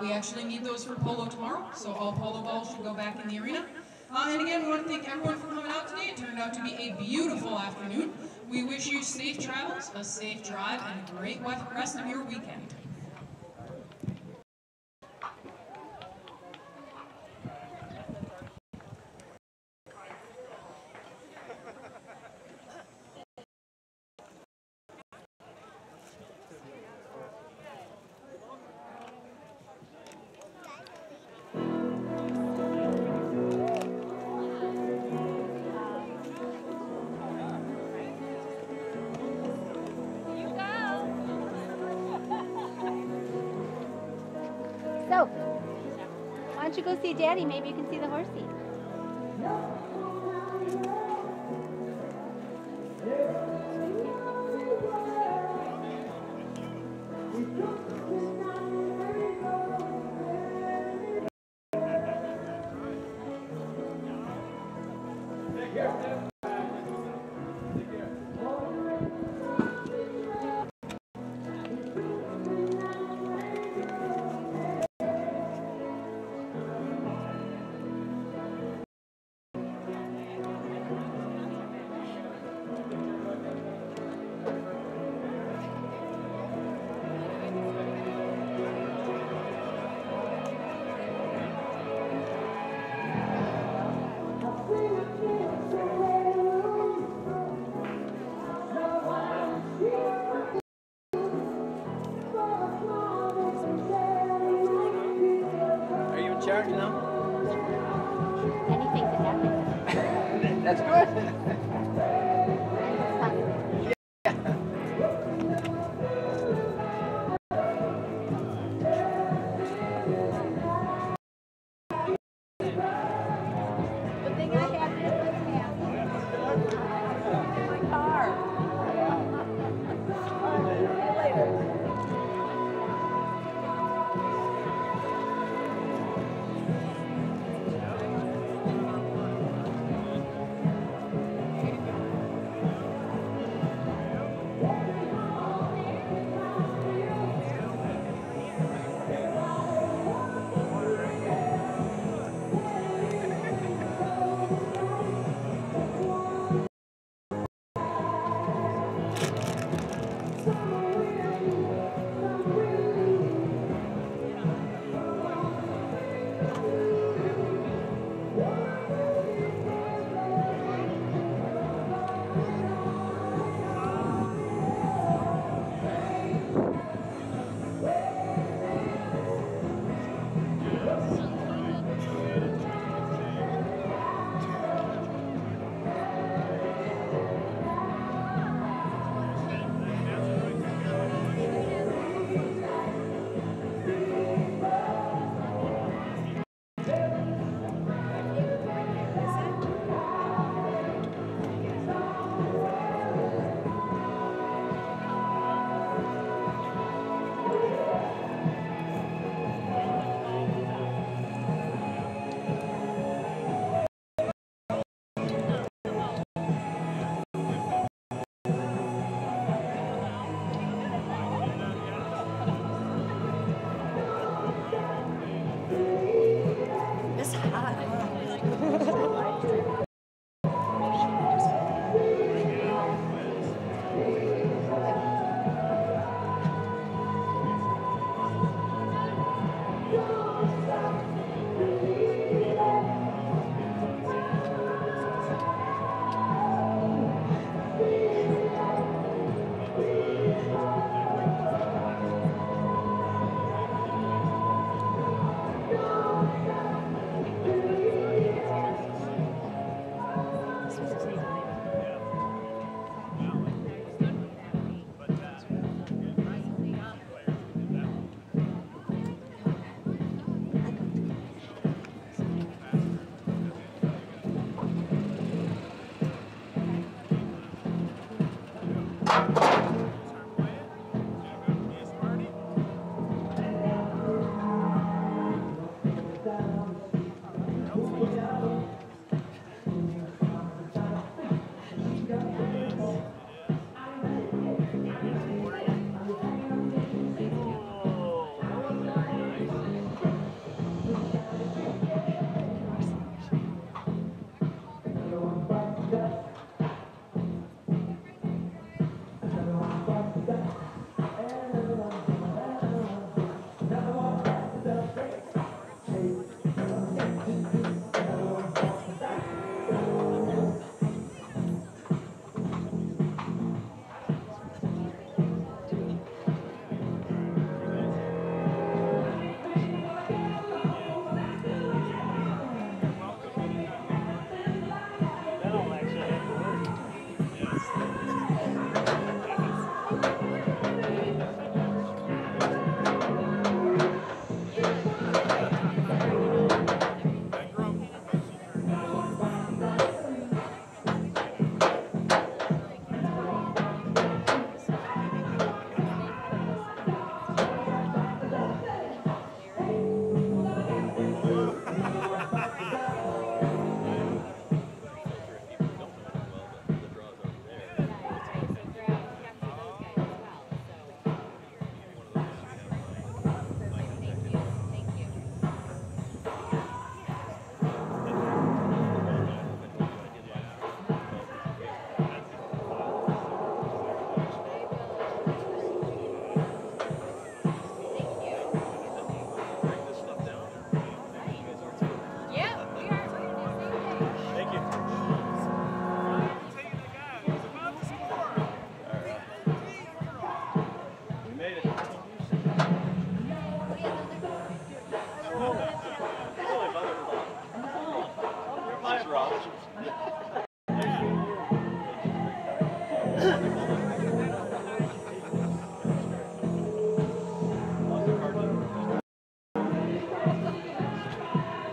We actually need those for polo tomorrow, so all polo balls should go back in the arena. And again, we want to thank everyone for coming out today. It turned out to be a beautiful afternoon. We wish you safe travels, a safe drive, and a great rest of your weekend. So, why don't you go see Daddy? Maybe you can see the horsey. Charge now? Anything could happen. That's good. Good thing I have this in my car. See you later.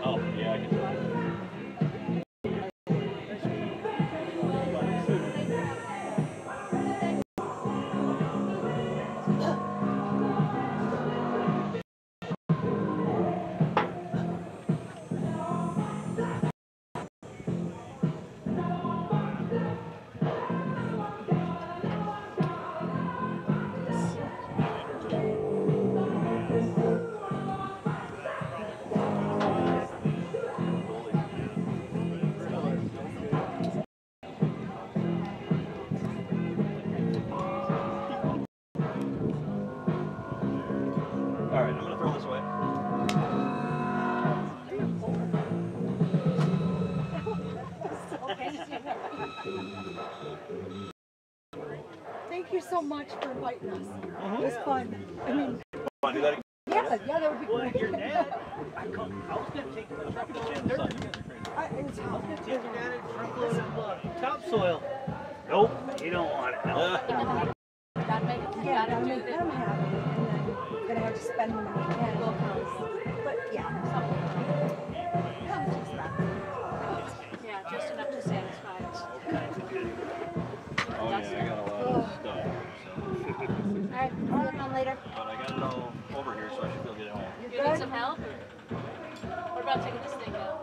Oh, yeah, I can tell. All right, I'm gonna throw this away. Thank you so much for inviting us. It was fun. I mean, Want to do that again? yeah, that would be great. Your dad, I was going to take the truck to Jim Dirt. It was hot. Take your dad a truckload of topsoil. Nope, you don't want it. No. Gotta make it. Yeah, Gotta do I'm this. happy. And then gonna have to spend the money again. But yeah, Yeah, just enough to satisfy us. Oh yeah, I got a lot of stuff. all right, I'll look on later. But I got it all over here, so I should be able to get it home. You need some help? What about taking this thing down?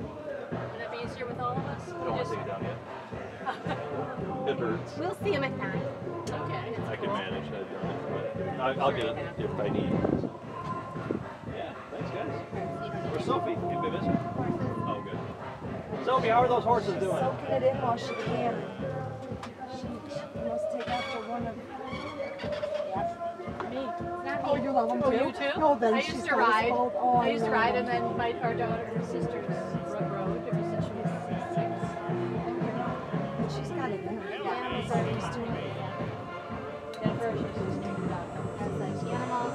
Would that be easier with all of us? I don't want to take it down yet. It hurts. We'll see him at 9. Okay. I can manage that. I'll get it if I need. Yeah, thanks guys. Where's Sophie? You been missing? Oh, good. Sophie, how are those horses doing? Soaking it in while she can. She must take after one of. Me. Not Oh, you love them too? Oh, you too? No, then I she's used to not as ride. old. Oh, I used to ride, and know. then our daughter, her sister's rode ever since she was 6. She's got it in her. Yeah, It's already doing it. At first, she was just turned out. I was like, animals?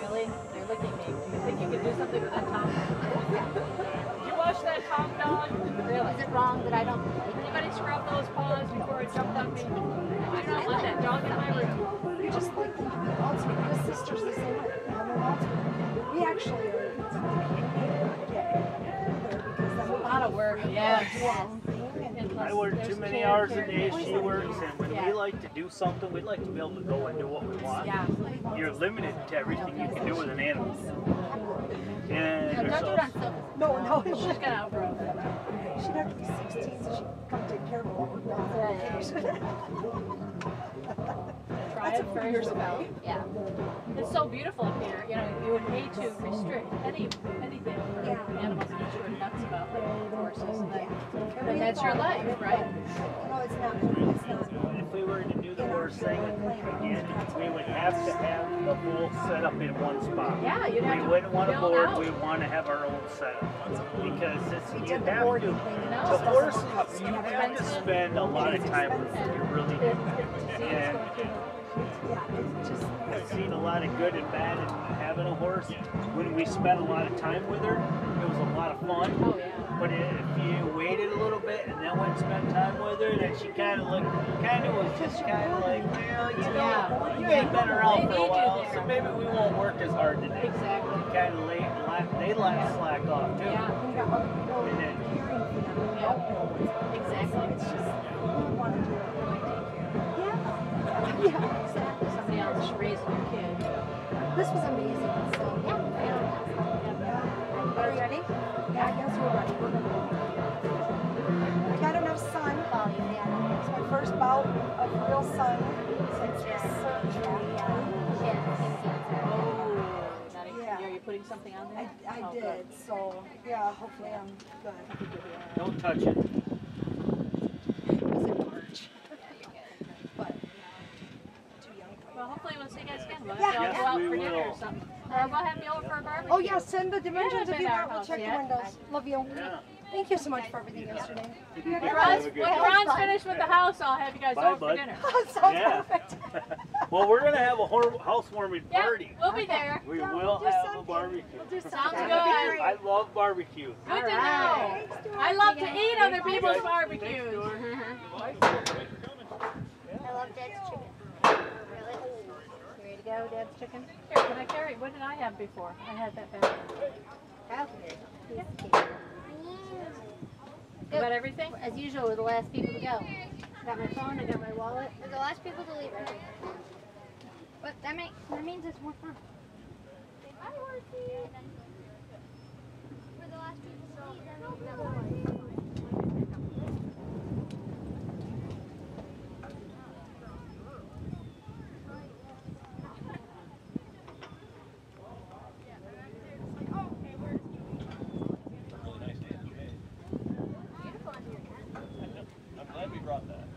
Really? They're licking me. You think you could do something with that Tom? Did you watch that Tom dog? Really? Is it wrong that I don't? Anybody scrub those paws before it jumped on me? I don't let that dog in my room. We just like them to be ultimate. My sister's the same way. They're ultimate. We actually are. It's a lot of work. Yes. I work too many hours a day, she works, and when we like to do something, we like to be able to go and do what we want. Yeah. You're limited to everything you can do with an animal. And Don't do it on Sophie. No, She's gonna outgrow it. she'd have to be 16 so she could come take care of her. Try That's it a few first. years away. Yeah. It's so beautiful up here. You know, you would hate to restrict anything for animals that you were nuts about, like horses. And that's your life, right? No, it's not. if we were to do the horse thing again, we would have to have the whole setup in one spot. Yeah, you'd have We to wouldn't want a build board, out. we want to have our own setup. Because it's, you did the have boarding to, thing, and the it horse, doesn't cost you you have to spend a lot of time with it, you really do. And Yeah, it's just. I've seen a lot of good and bad in having a horse. When we spent a lot of time with her, it was a lot of fun. Oh, yeah. But if you waited a little bit and then went and spent time with her, then she kind of was just kind of like, well, you know, you ain't been around for a while, so maybe we won't work as hard today. Exactly. Kind of late, they slack off too. Yeah. And then, Exactly. It's just, we want to do it. Yeah, exactly. Somebody else raising your kid. This was amazing. So, are you ready? Yeah, I guess we're ready. We're gonna go. I got enough sun. It's my first bout of real sun since this surgery. Yeah. Are you putting something on there? I did. So, yeah, hopefully I'm good. don't touch it. It was in March. But, too young. Well, hopefully we'll see you guys again. We'll Yeah. have y'all go out Yes, for we dinner will. or something. Or we'll have you over for a barbecue. Oh, yeah, send the dimensions Yeah, if you been our want. We'll house check the yet. windows. Love you. Yeah. Thank you so much for everything yesterday. When Ron's finished with the house, I'll have you guys Bye, over for bud. dinner. So Yeah. perfect. Well, we're gonna have a housewarming Yeah, party. we'll be there. We Yeah, will we'll do have a something. barbecue. We'll do something. Sounds good. I love barbecue. Good to know. Thanks, Stuart. I love to eat other people's Thanks, barbecues. Stuart. I love Dad's chicken. Really? You ready to go, Dad's chicken? Here, can I carry? What did I have before? I had that back. You got everything? As usual, we're the last people to go. Got my phone, I got my wallet. We're the last people to leave. But that means it's more fun. Hi, Horsey. We're the last people to leave. That means it's more fun. I'm glad we brought that.